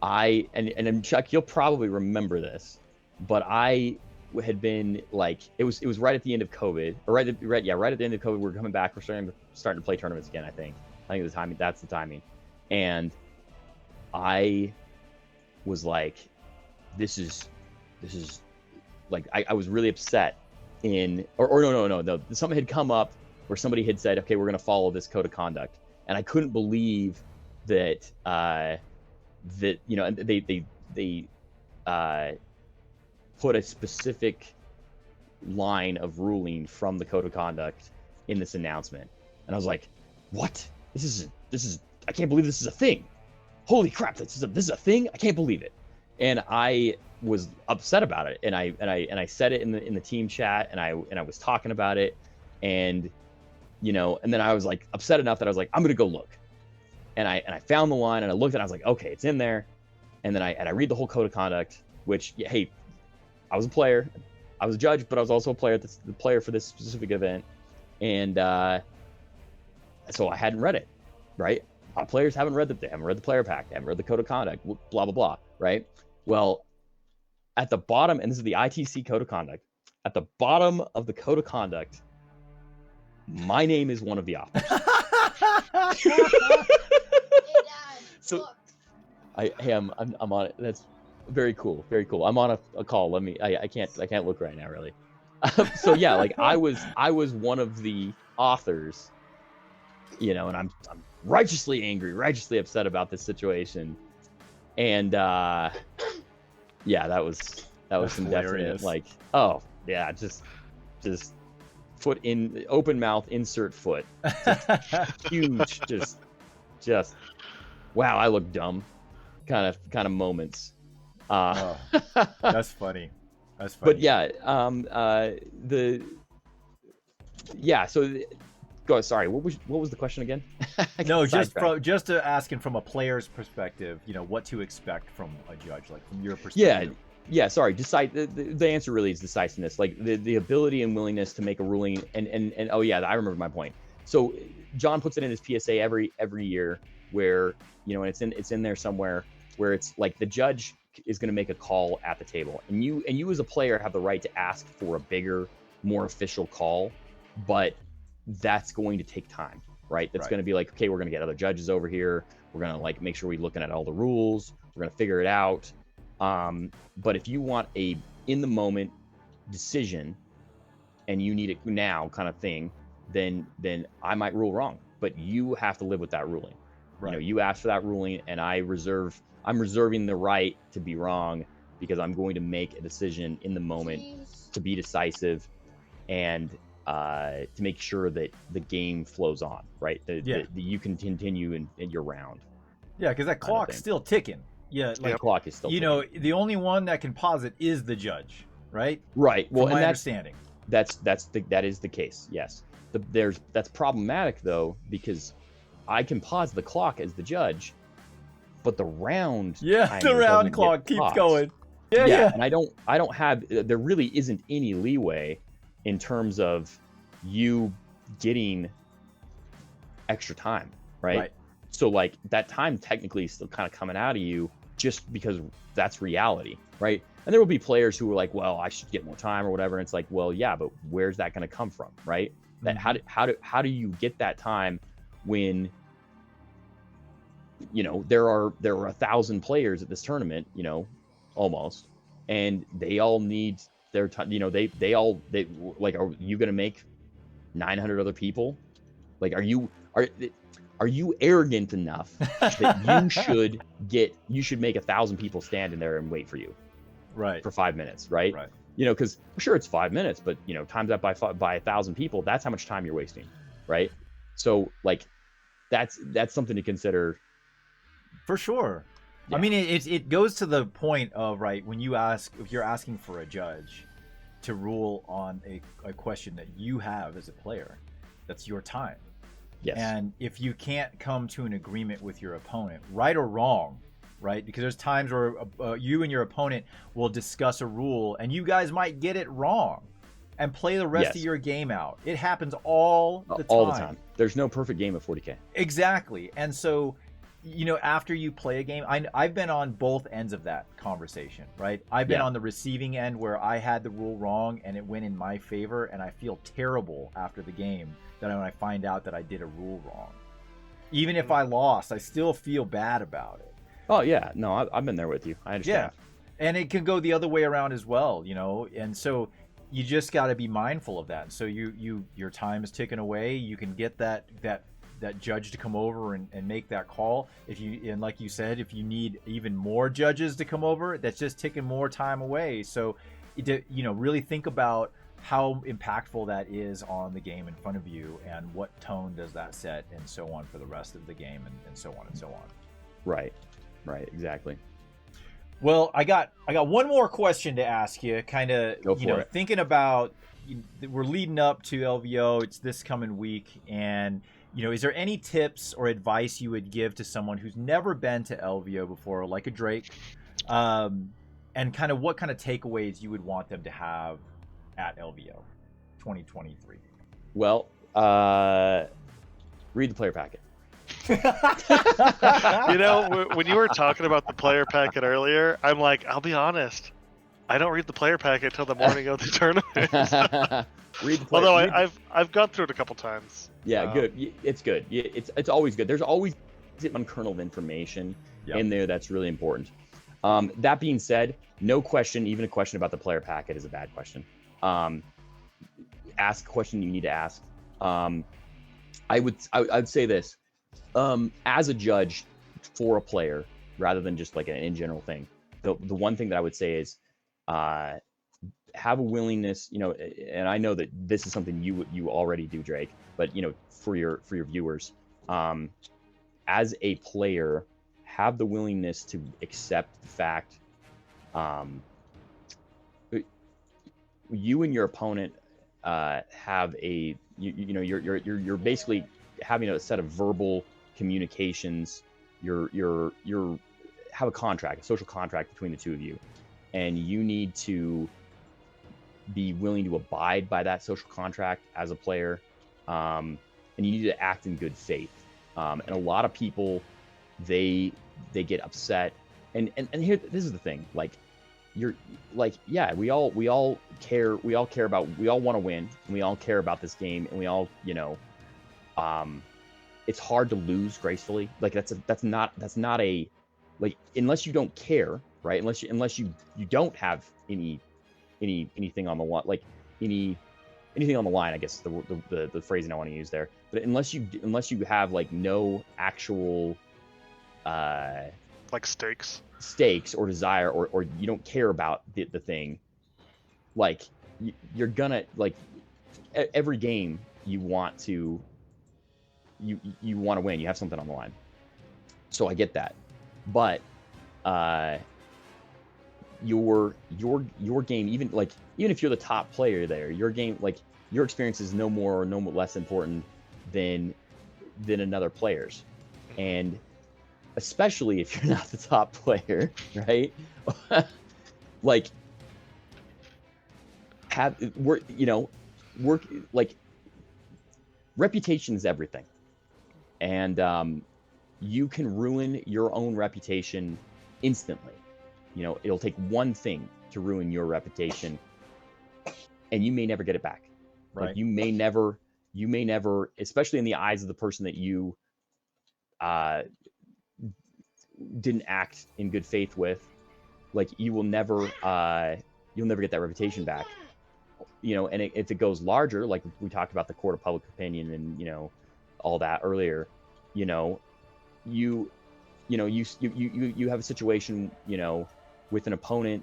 S4: and Chuck, you'll probably remember this, but I had been like, it was right at the end of COVID, or right at the end of COVID. We're coming back. We're starting to play tournaments again. I think that's the timing, and I was like, this is like, I was really upset or no. Something had come up where somebody had said, okay, we're going to follow this code of conduct, and I couldn't believe that they put a specific line of ruling from the code of conduct in this announcement. And I was like, what? This is I can't believe this is a thing. Holy crap, this is a thing? I can't believe it. And I was upset about it. And I said it in the team chat, and I was talking about it, and and then I was like upset enough that I was like, I'm gonna go look. And I found the line, and I looked, and I was like, okay, it's in there. And then I read the whole code of conduct, which, hey, I was a player, I was a judge, but I was also a player, the player for this specific event. And so I hadn't read it, right? Players haven't read they haven't read the player pack, they haven't read the code of conduct, blah, blah, blah, right? Well, at the bottom, and this is the ITC code of conduct, at the bottom of the code of conduct, my name is one of the authors. So I'm on it. That's very cool. Very cool. I'm on a call. I can't look right now, really. So yeah, like I was one of the authors, and I'm righteously angry, righteously upset about this situation. And yeah, that was some definite, like, oh yeah, just foot in, open mouth, insert foot, just huge, just wow, I look dumb kind of moments.
S1: That's funny.
S4: But yeah, so go. Sorry, what was the question again?
S1: No, just to asking from a player's perspective, what to expect from a judge, like from your perspective.
S4: Yeah. Sorry. The answer really is decisiveness, like the ability and willingness to make a ruling. And oh yeah, I remember my point. So John puts it in his PSA every year, where and it's in there somewhere, where it's like the judge is going to make a call at the table, and you as a player have the right to ask for a bigger, more official call, but that's going to take time. right? That's
S1: Right.
S4: going to be like, okay, we're going to get other judges over here. We're going to like make sure we're looking at all the rules. We're going to figure it out. But if you want a in the moment decision and you need it now kind of thing, then I might rule wrong, but you have to live with that ruling.
S1: Right.
S4: You know, you asked for that ruling, and I'm reserving the right to be wrong, because I'm going to make a decision in the moment to be decisive and to make sure that the game flows on, right? That you can continue in your round.
S1: Yeah, because that clock's still ticking. Yeah,
S4: The clock is still
S1: you
S4: ticking.
S1: know, the only one that can pause it is the judge, right?
S4: Right. Well,
S1: From my
S4: and
S1: understanding.
S4: that is the case. Yes. That's problematic though, because I can pause the clock as the judge, but the round
S1: Yeah,
S4: timer
S1: the round
S4: doesn't
S1: clock
S4: get
S1: keeps
S4: paused.
S1: going. Yeah.
S4: And I don't have, there really isn't any leeway in terms of you getting extra time, right? So like that time technically is still kind of coming out of you, just because that's reality, right? And there will be players who are like, well, I should get more time or whatever. And it's like, well, yeah, but where's that going to come from, right? That how do you get that time when, you know, there are 1,000 players at this tournament, you know, almost, and they all need their time. You know, they like, are you going to make 900 other people? Like, are you arrogant enough that you should make 1,000 people stand in there and wait for you,
S1: Right.
S4: for 5 minutes, right? You know, because sure, it's 5 minutes, but you know, times that by 1,000 people, that's how much time you're wasting, right? So like, that's something to consider.
S1: For sure.
S4: Yeah.
S1: I mean, it goes to the point of, right, when if you're asking for a judge to rule on a question that you have as a player, that's your time.
S4: Yes.
S1: And if you can't come to an agreement with your opponent, right or wrong, right? Because there's times where you and your opponent will discuss a rule and you guys might get it wrong and play the rest of your game out. It happens all the time.
S4: All the time. There's no perfect game of 40K.
S1: Exactly. And so, you know, after you play a game, I've been on both ends of that conversation, right? I've been on the receiving end where I had the rule wrong and it went in my favor, and I feel terrible after the game that when I find out that I did a rule wrong. Even if I lost, I still feel bad about it.
S4: Oh yeah, no, I've been there with you. I understand.
S1: Yeah, and it can go the other way around as well, you know. And so you just got to be mindful of that. So your time is ticking away. You can get that judge to come over and make that call. And like you said, if you need even more judges to come over, that's just taking more time away. So, you know, really think about how impactful that is on the game in front of you, and what tone does that set, and so on, for the rest of the game, and so on and so on.
S4: Right, exactly.
S1: Well, I got one more question to ask you. Kind of, you know, thinking about, we're leading up to LVO. It's this coming week, and you know, is there any tips or advice you would give to someone who's never been to LVO before, like a Drake, and kind of what kind of takeaways you would want them to have at LVO 2023?
S4: Well, read the player packet.
S2: You know, when you were talking about the player packet earlier, I'm like, I'll be honest, I don't read the player packet till the morning of the tournament.
S4: Read the player.
S2: Although I've gone through it a couple times.
S4: Yeah, good. It's good. It's always good. There's always one kernel of information in there that's really important. That being said, no question, even a question about the player packet is a bad question. Ask a question you need to ask. I'd say this, as a judge for a player, rather than just like an in general thing, the one thing that I would say is have a willingness, you know, and I know that this is something you already do, Drake, but you know, for your viewers, as a player, have the willingness to accept the fact you and your opponent have a you know, you're basically having a set of verbal communications. You're have a contract, a social contract between the two of you, and you need to be willing to abide by that social contract as a player, and you need to act in good faith. And a lot of people, they get upset, and here, this is the thing, like, you're like, yeah, we all care about, we all want to win, and we all care about this game, and we all, you know, it's hard to lose gracefully. Like that's not a, like, unless you don't care, right? Unless you don't have anything on the line, like anything on the line, I guess the phrasing I want to use there. But unless you have like no actual
S2: like stakes
S4: or desire, or you don't care about the thing, like you're gonna, like, every game you want to win, you have something on the line. So I get that, but your game, even if you're the top player there, your game, like, your experience is no more or no less important than another player's. And especially if you're not the top player, right? Like, like, reputation is everything. And you can ruin your own reputation instantly. It'll take one thing to ruin your reputation, and you may never get it back.
S1: Right.
S4: Like, you may never, especially in the eyes of the person that you didn't act in good faith with, like, you'll never get that reputation back. And if it goes larger, like we talked about the court of public opinion and all that earlier, you have a situation with an opponent,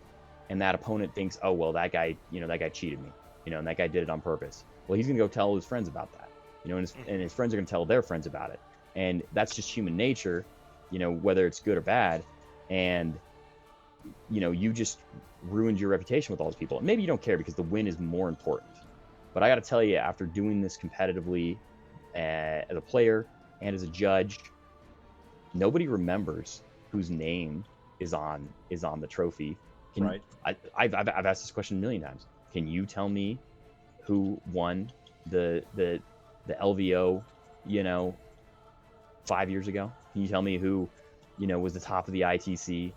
S4: and that opponent thinks, oh well, that guy cheated me, and that guy did it on purpose. Well, he's gonna go tell his friends about that, and his friends are gonna tell their friends about it, and that's just human nature, whether it's good or bad. And you just ruined your reputation with all those people. And maybe you don't care because the win is more important, but I got to tell you, after doing this competitively as a player and as a judge, nobody remembers whose name is on the trophy.
S1: Right.
S4: I've asked this question a million times. Can you tell me who won the LVO 5 years ago? Can you tell me who was the top of the ITC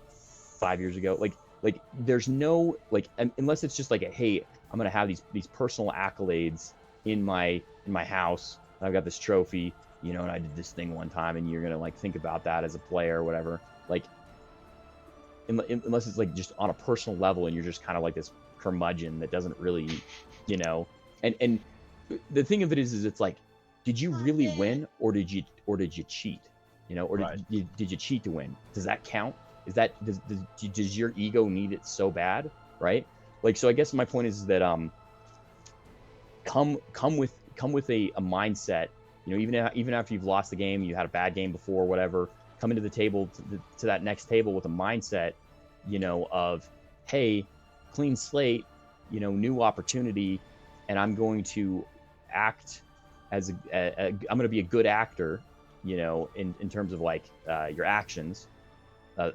S4: 5 years ago? Like there's no, like, unless it's just like hey, I'm gonna have these personal accolades in my house, and I've got this trophy, and I did this thing one time, and you're gonna like think about that as a player or whatever. Like, unless it's like just on a personal level, and you're just kind of like this curmudgeon that doesn't really, and the thing of it is it's like, did you really win, or did you cheat? Or
S1: Right.
S4: did you cheat to win? Does that count? Does your ego need it so bad, right? Like, so I guess my point is that come with a mindset, even after you've lost the game, you had a bad game before, whatever, come into the table to that next table with a mindset, of, hey, clean slate, new opportunity, and I'm going to act as I'm going to be a good actor, in terms of like your actions,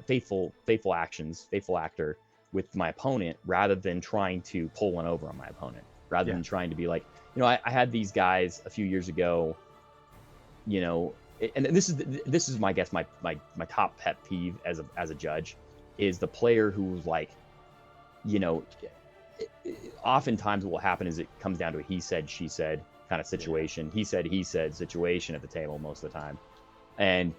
S4: faithful actions, faithful actor with my opponent, rather than trying to pull one over on my opponent, rather than trying to be like, I had these guys a few years ago, and this is my guess, my top pet peeve as a judge, is the player who's like, oftentimes what will happen is it comes down to a he said, she said kind of situation. He said situation at the table most of the time. And,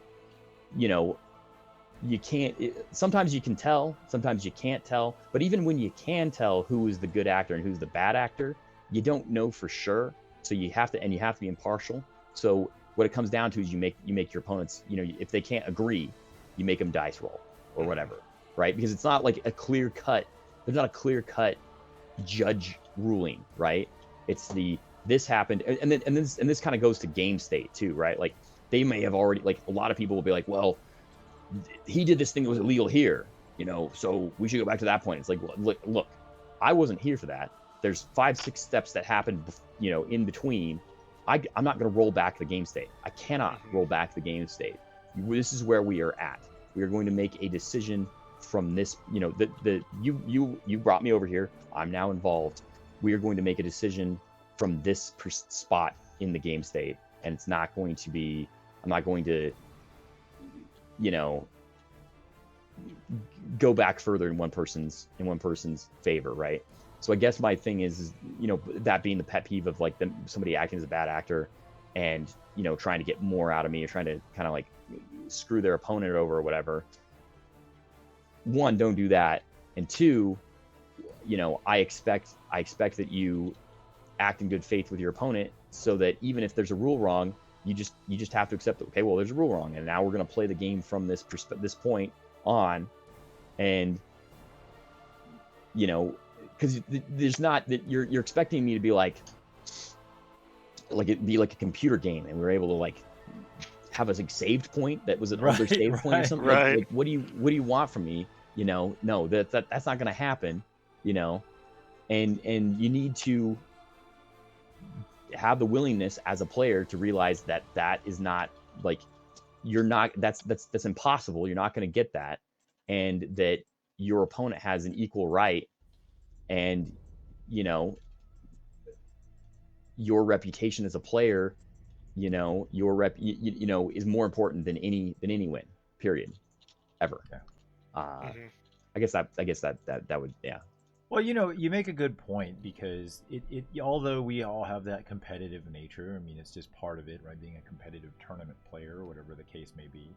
S4: you can't, sometimes you can tell, sometimes you can't tell, but even when you can tell who is the good actor and who's the bad actor, you don't know for sure. So you have to be impartial. So what it comes down to is you make your opponents, if they can't agree, you make them dice roll or whatever, right? Because it's not like there's not a clear cut judge ruling, right? It's this happened, and this kind of goes to game state too, right? Like, they may have already, like, a lot of people will be like, well, he did this thing that was illegal here, so we should go back to that point. It's like, look, I wasn't here for that. There's 5-6 steps that happened, in between. I'm not going to roll back the game state. I cannot roll back the game state. This is where we are at. We are going to make a decision from this. You brought me over here. I'm now involved. We are going to make a decision from this spot in the game state, and it's not going to be. I'm not going to, go back further in one person's favor, right? So I guess my thing is that being the pet peeve of like somebody acting as a bad actor, and, you know, trying to get more out of me or trying to kind of like screw their opponent over or whatever. One, don't do that. And two, you know, I expect that you act in good faith with your opponent, so that even if there's a rule wrong, you just have to accept that, okay, well, there's a rule wrong, and now we're going to play the game from this point on. And, you know, because there's not that you're expecting me to be like it'd be like a computer game, and we were able to like have a like saved point that was an older save point or something.
S2: Right.
S4: Like, what do you want from me? You know, no, that's not going to happen. You know, and you need to have the willingness as a player to realize that is not like, you're not, that's impossible. You're not going to get that, and that your opponent has an equal right, and, you know, your reputation as a player, you know, your you know, is more important than any win, period, ever.
S1: Yeah.
S4: I guess that would, yeah.
S1: Well, you know, you make a good point, because it although we all have that competitive nature, I mean, it's just part of it, right? Being a competitive tournament player, or whatever the case may be.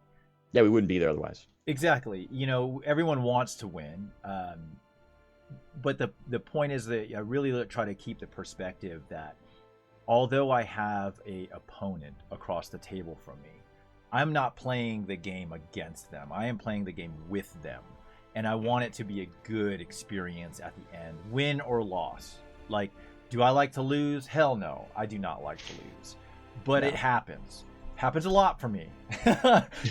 S4: Yeah, we wouldn't be there otherwise.
S1: Exactly. You know, everyone wants to win. But the point is that I really try to keep the perspective that although I have a opponent across the table from me, I'm not playing the game against them. I am playing the game with them. And I want it to be a good experience at the end, win or loss. Like, do I like to lose? Hell no, I do not like to lose. But it happens. Happens a lot for me.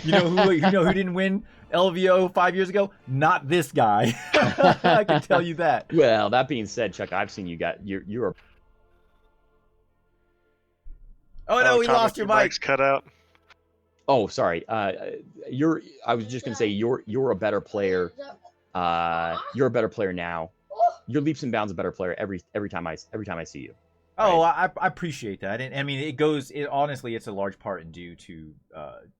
S1: You know who didn't win LVO 5 years ago? Not this guy. I can tell you that.
S4: Well, that being said, Chuck, I've seen you're.
S1: Oh no, we
S2: Thomas,
S1: lost your mic.
S2: mic's cut out.
S4: Oh, sorry. I was just gonna say you're a better player. You're a better player now. You're leaps and bounds a better player every time I see you.
S1: Oh, I appreciate that. And I mean, honestly, it's a large part and due to,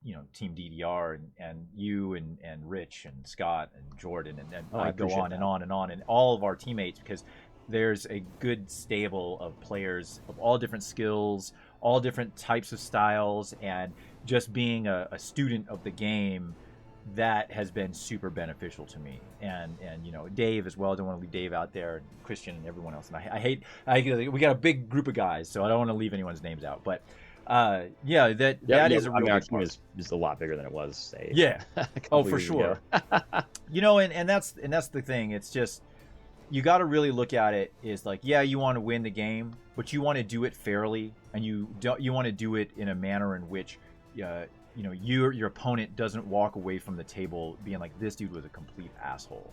S1: you know, Team DDR and you and Rich and Scott and Jordan. And I go on and on and on, and all of our teammates, because there's a good stable of players of all different skills, all different types of styles, and just being a student of the game, that has been super beneficial to me. And you know, Dave as well. I don't want to leave Dave out there, and Christian and everyone else. And we got a big group of guys, so I don't want to leave anyone's names out. But yeah, that is a real big part.
S4: Is a lot bigger than it was, say.
S1: Yeah. Oh, for sure. You know, and that's the thing. It's just, you got to really look at it is like, yeah, you want to win the game, but you want to do it fairly, and you want to do it in a manner in which, you know, your opponent doesn't walk away from the table being like, this dude was a complete asshole.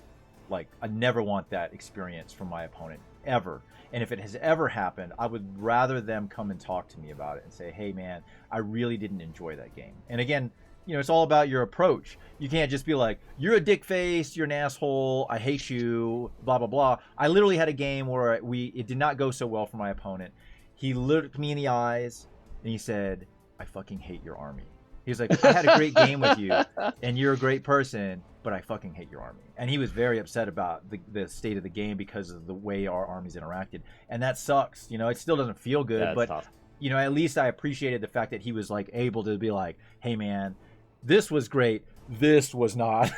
S1: Like, I never want that experience from my opponent, ever. And if it has ever happened, I would rather them come and talk to me about it and say, hey man, I really didn't enjoy that game. And again, you know, it's all about your approach. You can't just be like, you're a dick face, you're an asshole, I hate you, blah blah blah. I literally had a game where it did not go so well for my opponent. He looked me in the eyes and he said, I fucking hate your army. He was like, I had a great game with you, and you're a great person, but I fucking hate your army. And he was very upset about the state of the game because of the way our armies interacted. And that sucks. You know, it still doesn't feel good, but
S4: tough.
S1: You know, at least I appreciated the fact that he was like able to be like, hey man, this was great, this was not.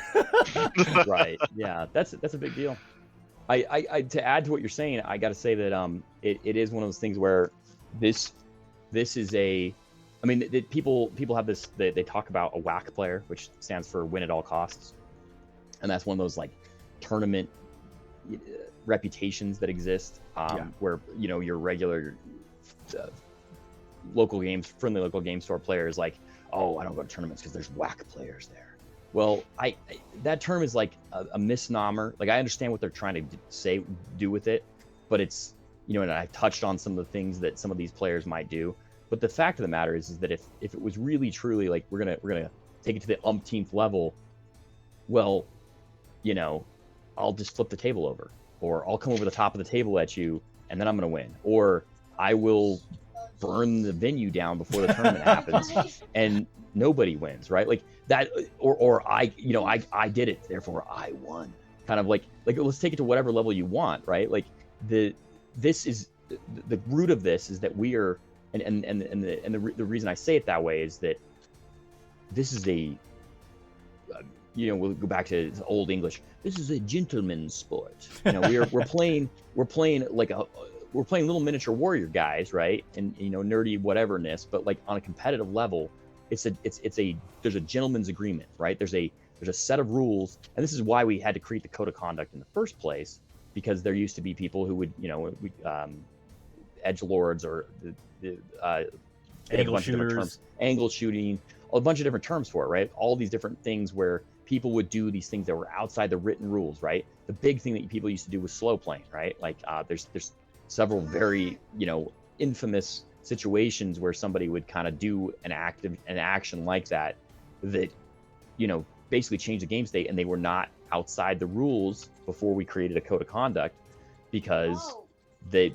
S4: Right. Yeah, that's a big deal. I to add to what you're saying, I got to say that it is one of those things where this is a, I mean, people have this, they talk about a WAC player, which stands for win at all costs. And that's one of those like tournament reputations that exist, where, you know, your regular friendly local game store player is like, oh, I don't go to tournaments because there's WAC players there. Well, that term is like a misnomer. Like, I understand what they're trying to do with it, but it's, you know, and I touched on some of the things that some of these players might do. But the fact of the matter is that if it was really truly like, we're gonna take it to the umpteenth level, well, you know, I'll just flip the table over, or I'll come over the top of the table at you, and then I'm gonna win, or I will burn the venue down before the tournament happens, and nobody wins, right? Like that, or I did it, therefore I won. Kind of like let's take it to whatever level you want, right? Like the root of this is that we are The reason I say it that way is that this is we'll go back to old English. This is a gentleman's sport. We're playing little miniature warrior guys, right? And nerdy whateverness, but like on a competitive level, there's a gentleman's agreement, right? There's a set of rules, and this is why we had to create the code of conduct in the first place, because there used to be people who would edgelords or
S1: Angle shooters,
S4: angle shooting, a bunch of different terms for it, right? All these different things where people would do these things that were outside the written rules, right? The big thing that people used to do was slow playing, right? Like there's several very infamous situations where somebody would kind of do an action like that basically changed the game state, and they were not outside the rules before we created a code of conduct, because the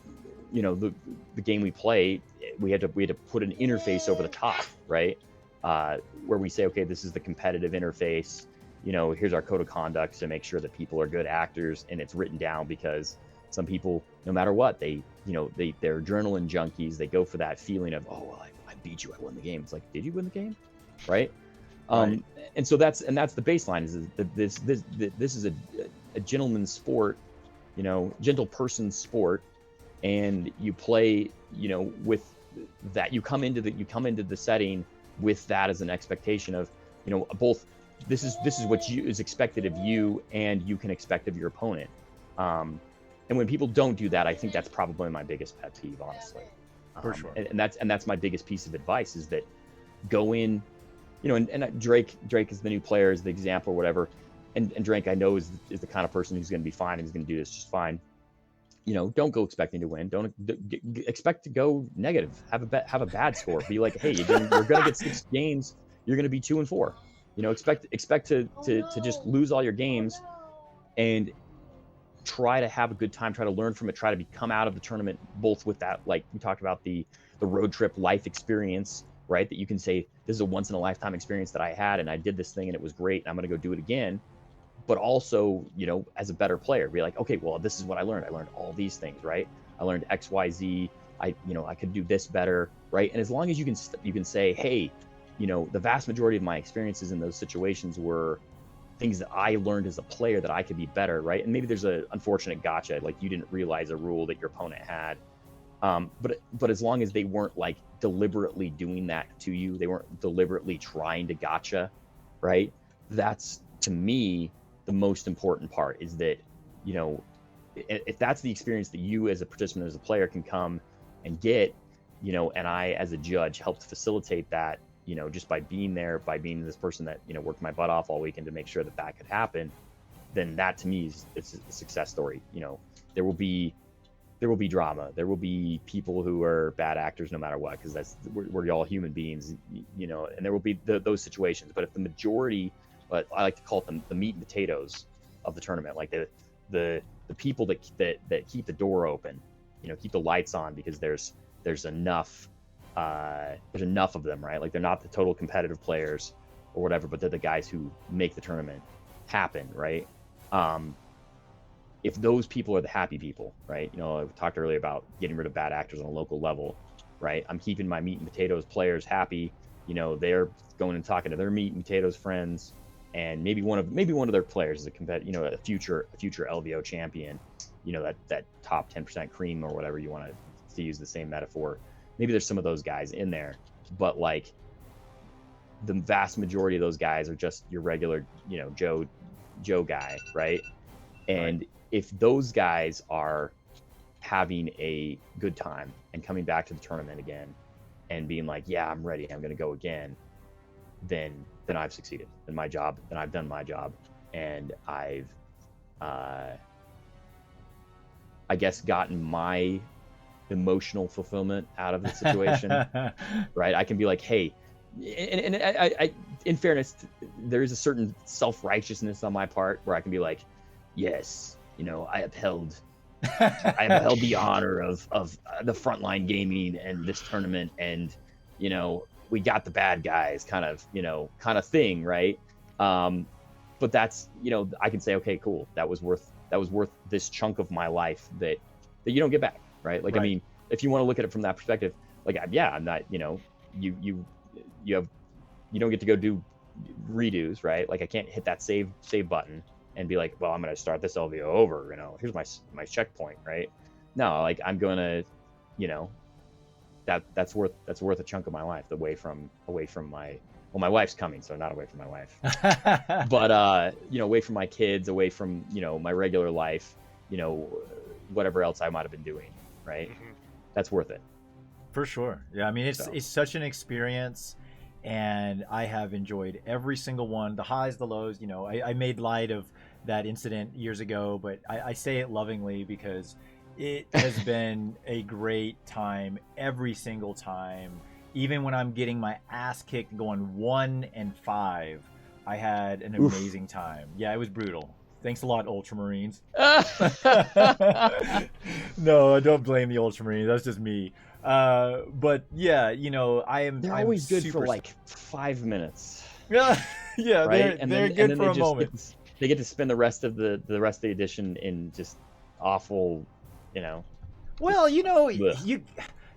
S4: game we play, we had to put an interface over the top, right? Where we say, okay, this is the competitive interface. Here's our code of conduct to make sure that people are good actors, and it's written down because some people, no matter what, they're adrenaline junkies. They go for that feeling of, oh, well, I beat you, I won the game. It's like, did you win the game, right?
S1: Right.
S4: And so that's the baseline. Is that this is a gentleman's sport, gentle person's sport, and you play, with that. You come into the setting with that as an expectation of, both. This is what is expected of you, and you can expect of your opponent. And when people don't do that, I think that's probably my biggest pet peeve, honestly.
S1: For sure.
S4: And that's my biggest piece of advice, is that go in, and Drake is the new player, is the example or whatever. And Drake, I know, is the kind of person who's going to be fine, and he's going to do this just fine. Don't go expecting to win. Don't expect to go negative. Have a bad score. Be like, hey, you're going to get 6 games. You're going to be 2-4. Expect to just lose all your games, and try to have a good time. Try to learn from it. Try to come out of the tournament both with that, like we talked about, the road trip life experience, right? That you can say, this is a once in a lifetime experience that I had, and I did this thing and it was great, and I'm going to go do it again. But also, as a better player, be like, okay, well, this is what I learned. I learned all these things, right? I learned X, Y, Z. I could do this better, right? And as long as you can say, hey, the vast majority of my experiences in those situations were things that I learned as a player that I could be better, right? And maybe there's an unfortunate gotcha, like you didn't realize a rule that your opponent had. But as long as they weren't like deliberately doing that to you, they weren't deliberately trying to gotcha, right? That's, to me, the most important part, is that, if that's the experience that you as a participant, as a player, can come and get, and I as a judge helped facilitate that, just by being there, by being this person that, worked my butt off all weekend to make sure that could happen, then that to me it's a success story. There will be drama. There will be people who are bad actors no matter what, because we're all human beings, and there will be those situations. But if the majority, but I like to call it the meat and potatoes of the tournament, like the people that keep the door open, keep the lights on, because there's enough of them, right? Like, they're not the total competitive players or whatever, but they're the guys who make the tournament happen, right? If those people are the happy people, right? I talked earlier about getting rid of bad actors on a local level, right? I'm keeping my meat and potatoes players happy. They're going and talking to their meat and potatoes friends, and maybe one of their players is a future LVO champion, that top 10% cream or whatever you want to use the same metaphor. Maybe there's some of those guys in there, but like the vast majority of those guys are just your regular, Joe guy, right? And right. If those guys are having a good time and coming back to the tournament again and being like, yeah, I'm ready, I'm going to go again, then I've succeeded in my job, then I've done my job, and I've, I guess, gotten my emotional fulfillment out of the situation, right? I can be like, hey, and I, in fairness, there is a certain self-righteousness on my part where I can be like, yes, I upheld the honor of the frontline gaming and this tournament, and we got the bad guys kind of thing, right? But that's, I can say, okay, cool, that was worth this chunk of my life that you don't get back, right? Like, right. I mean, if you want to look at it from that perspective, like, yeah, I'm not, you have, you don't get to go do redos, right? Like I can't hit that save button and be like, well, I'm going to start this LVO over, here's my checkpoint, right? No, like I'm going to, that's worth a chunk of my life away from my, well, my wife's coming, so not away from my wife, but away from my kids, away from my regular life, whatever else I might have been doing, right?
S2: Mm-hmm.
S4: That's worth it.
S1: For sure. Yeah, I mean, it's such an experience, and I have enjoyed every single one, the highs, the lows. I made light of that incident years ago, but I say it lovingly because it has been a great time every single time. Even when I'm getting my ass kicked going 1-5, I had an amazing time. Yeah, it was brutal. Thanks a lot, Ultramarines. No, I don't blame the Ultramarines. That's just me. But yeah,
S4: They're always good for like 5 minutes.
S1: Yeah,
S4: right?
S1: they're good for a moment.
S4: They get to spend the rest of the edition in just awful,
S1: Well,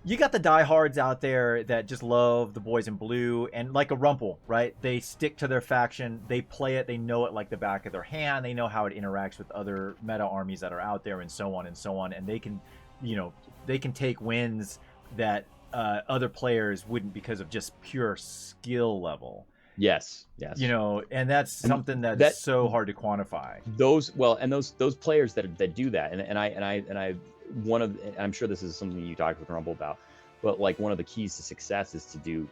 S1: you got the diehards out there that just love the boys in blue, and like a Rumple, right? They stick to their faction, they play it, they know it like the back of their hand, they know how it interacts with other meta armies that are out there, and so on and so on, and they can, they can take wins that other players wouldn't because of just pure skill level.
S4: Yes.
S1: And that's something that's so hard to quantify.
S4: Those players that do that, and I'm sure this is something you talked with Rumble about, but like one of the keys to success is to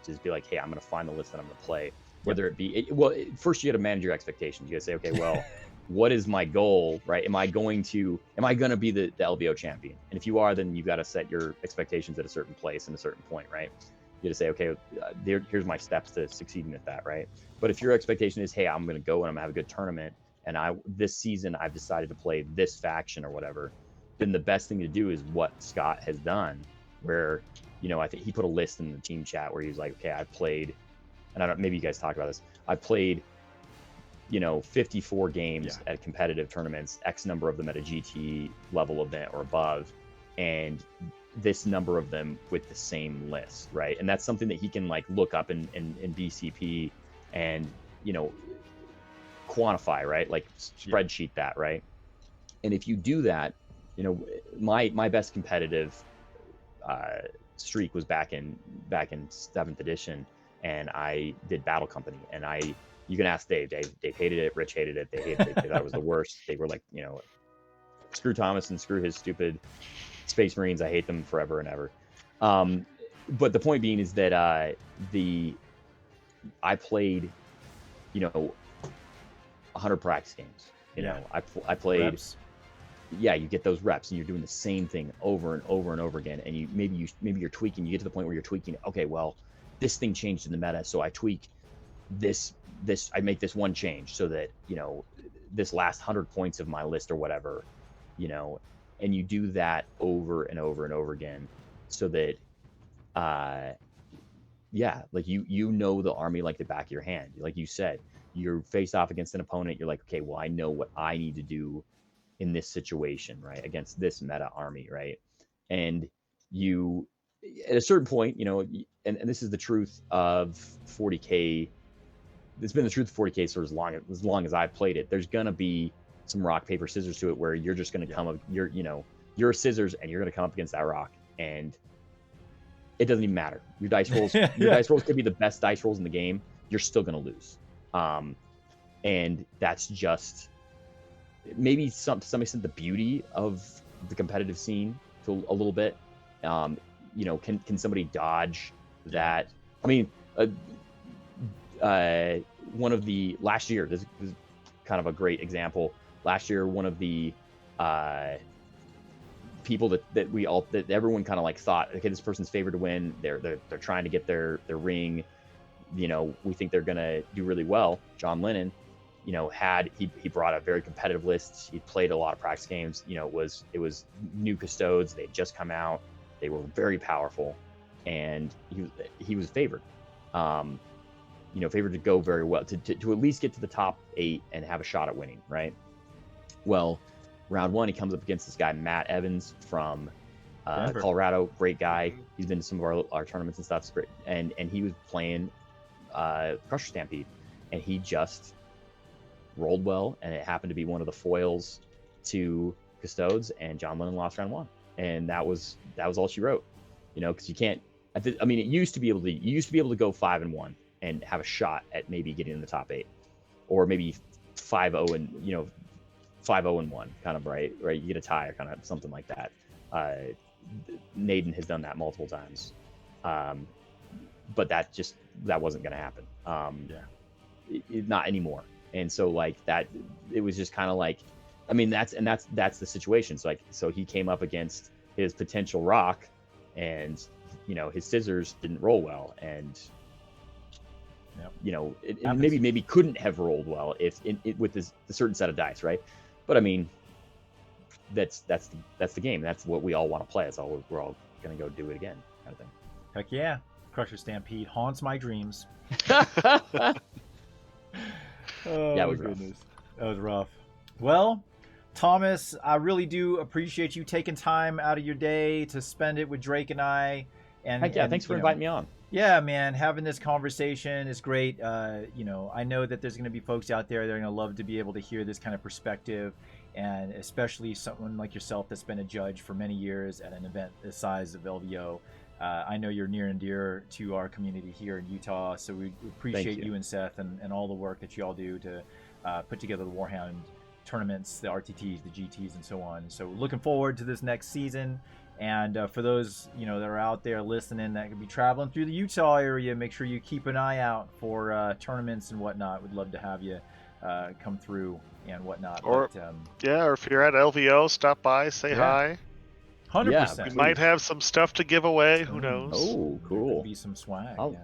S4: just be like, hey, I'm going to find the list that I'm going to play, whether it be first you got to manage your expectations. You got to say, okay, well, what is my goal, right? Am I going to be the LVO champion? And if you are, then you've got to set your expectations at a certain place and a certain point, right? You got to say, okay, here's my steps to succeeding at that, right? But if your expectation is, hey, I'm going to go and I'm going to have a good tournament, and this season I've decided to play this faction or whatever, then the best thing to do is what Scott has done, where, I think he put a list in the team chat where he was like, okay, I've played, and maybe you guys talk about this, I've played, 54 games at competitive tournaments, X number of them at a GT level event or above, and this number of them with the same list, right? And that's something that he can like look up in BCP and, quantify, right? Like spreadsheet that, right? And if you do that, my best competitive streak was back in 7th edition, and I did Battle Company, and you can ask Dave hated it, Rich hated it, they thought it was the worst. They were like, screw Thomas and screw his stupid Space Marines, I hate them forever and ever. But the point being is that I played 100 practice games. I played reps. Yeah, you get those reps, and you're doing the same thing over and over and over again. And maybe you're tweaking. You get to the point where you're tweaking. Okay, well, this thing changed in the meta, so I tweak this. I make this one change so that this last 100 points of my list or whatever, and you do that over and over and over again, so that like you know the army like the back of your hand. Like you said, you're faced off against an opponent. You're like, okay, well, I know what I need to do in this situation, right, against this meta army, right? And you, at a certain point, and this is the truth of 40K. It's been the truth of 40K for as long as I've played it. There's gonna be some rock paper scissors to it, where you're just gonna come up, you're a scissors, and you're gonna come up against that rock, and it doesn't even matter. Your dice rolls, dice rolls could be the best dice rolls in the game. You're still gonna lose, and that's just maybe to some extent the beauty of the competitive scene to a little bit. Can somebody dodge that? I mean, one of the last year, this is kind of a great example. Last year, one of the people that everyone kind of like thought, okay, this person's favored to win. They're trying to get their ring. We think they're gonna do really well. John Lennon, he brought a very competitive list. He played a lot of practice games. It was new custodes. They'd just come out. They were very powerful, and he was favored. Favored to go very well, to at least get to the top 8 and have a shot at winning, right? Well, round 1, he comes up against this guy, Matt Evans from
S1: Denver.
S4: Colorado, great guy. He's been to some of our tournaments and stuff. It's great. And he was playing Crusher Stampede, and he just rolled well, and it happened to be one of the foils to Custodes, and John Lennon lost round 1, and that was all she wrote. You know, because you can't. I mean, it used to be able to go 5-1 and have a shot at maybe getting in the top 8, or maybe 5-0 and 5-0-1 kind of right. You get a tie or kind of something like that. Naden has done that multiple times, but that wasn't going to happen. Not anymore. And so like that, it was just kind of like, I mean, that's the situation. So he came up against his potential rock, and his scissors didn't roll well, and it maybe couldn't have rolled well if with the certain set of dice, right? But I mean, that's the game. That's what we all want to play. It's all we're all gonna go do it again, kind of thing.
S1: Heck yeah, Crusher Stampede haunts my dreams. Oh,
S4: yeah, it was
S1: goodness.
S4: rough.
S1: That was rough. Well, Thomas, I really do appreciate you taking time out of your day to spend it with Drake and I. And
S4: heck yeah, thanks for inviting me on.
S1: Yeah, man, having this conversation is great. I know that there's going to be folks out there that are going to love to be able to hear this kind of perspective, and especially someone like yourself that's been a judge for many years at an event the size of LVO. I know you're near and dear to our community here in Utah, so we appreciate you and Seth and all the work that you all do to put together the Warhound tournaments, the RTTs, the GTs, and so on. So looking forward to this next season. And for those that are out there listening that could be traveling through the Utah area, make sure you keep an eye out for tournaments and whatnot. We'd love to have you come through and whatnot.
S2: Or or if you're at LVO, stop by, say hi.
S1: 100%.
S2: We might have some stuff to give away. Who knows?
S4: Oh, cool.
S1: Could be some swag.
S4: I'll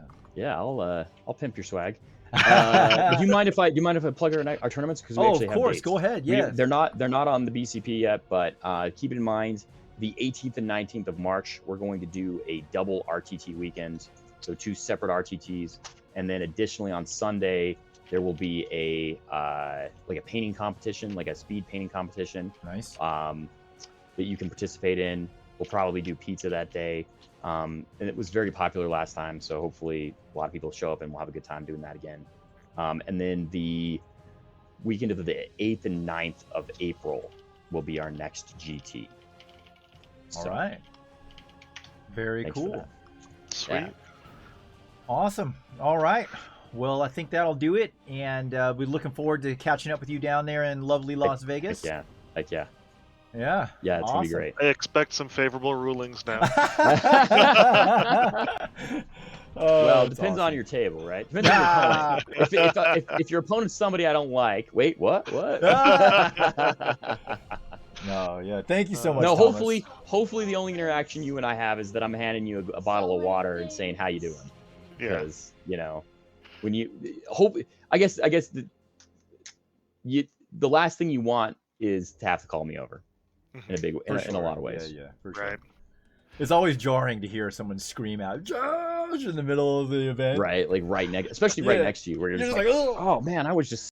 S4: pimp your swag. Do you mind if I plug our tournaments? Because we actually
S1: of course.
S4: have dates.
S1: Go ahead. Yeah.
S4: They're not on the BCP yet, but keep it in mind. The 18th and 19th of March, we're going to do a double RTT weekend, so 2 separate RTTs, and then additionally on Sunday there will be a painting competition, like a speed painting competition.
S1: Nice.
S4: That you can participate in. We'll probably do pizza that day, and it was very popular last time, so hopefully a lot of people show up and we'll have a good time doing that again. And then the weekend of the 8th and 9th of April will be our next GT.
S1: All right. Very cool.
S2: Sweet.
S4: Yeah.
S1: Awesome. All right. Well, I think that'll do it. And we're looking forward to catching up with you down there in lovely Las Vegas.
S4: Heck yeah.
S1: Yeah.
S4: Yeah, it's
S1: awesome.
S4: going to be great.
S2: I expect some favorable rulings now.
S4: Well, it depends on your table, right? Depends on your opponent. If your opponent's somebody I don't like, wait, what?
S1: No, yeah. Thank you so much.
S4: No,
S1: Thomas.
S4: hopefully the only interaction you and I have is that I'm handing you a bottle of water and saying how you doing. Because when you hope, I guess the last thing you want is to have to call me over in a lot of ways.
S1: Yeah, for
S2: Right.
S1: sure. It's always jarring to hear someone scream out "Josh" in the middle of the event.
S4: Right, like especially right next to you, where you're just like, oh man, I was just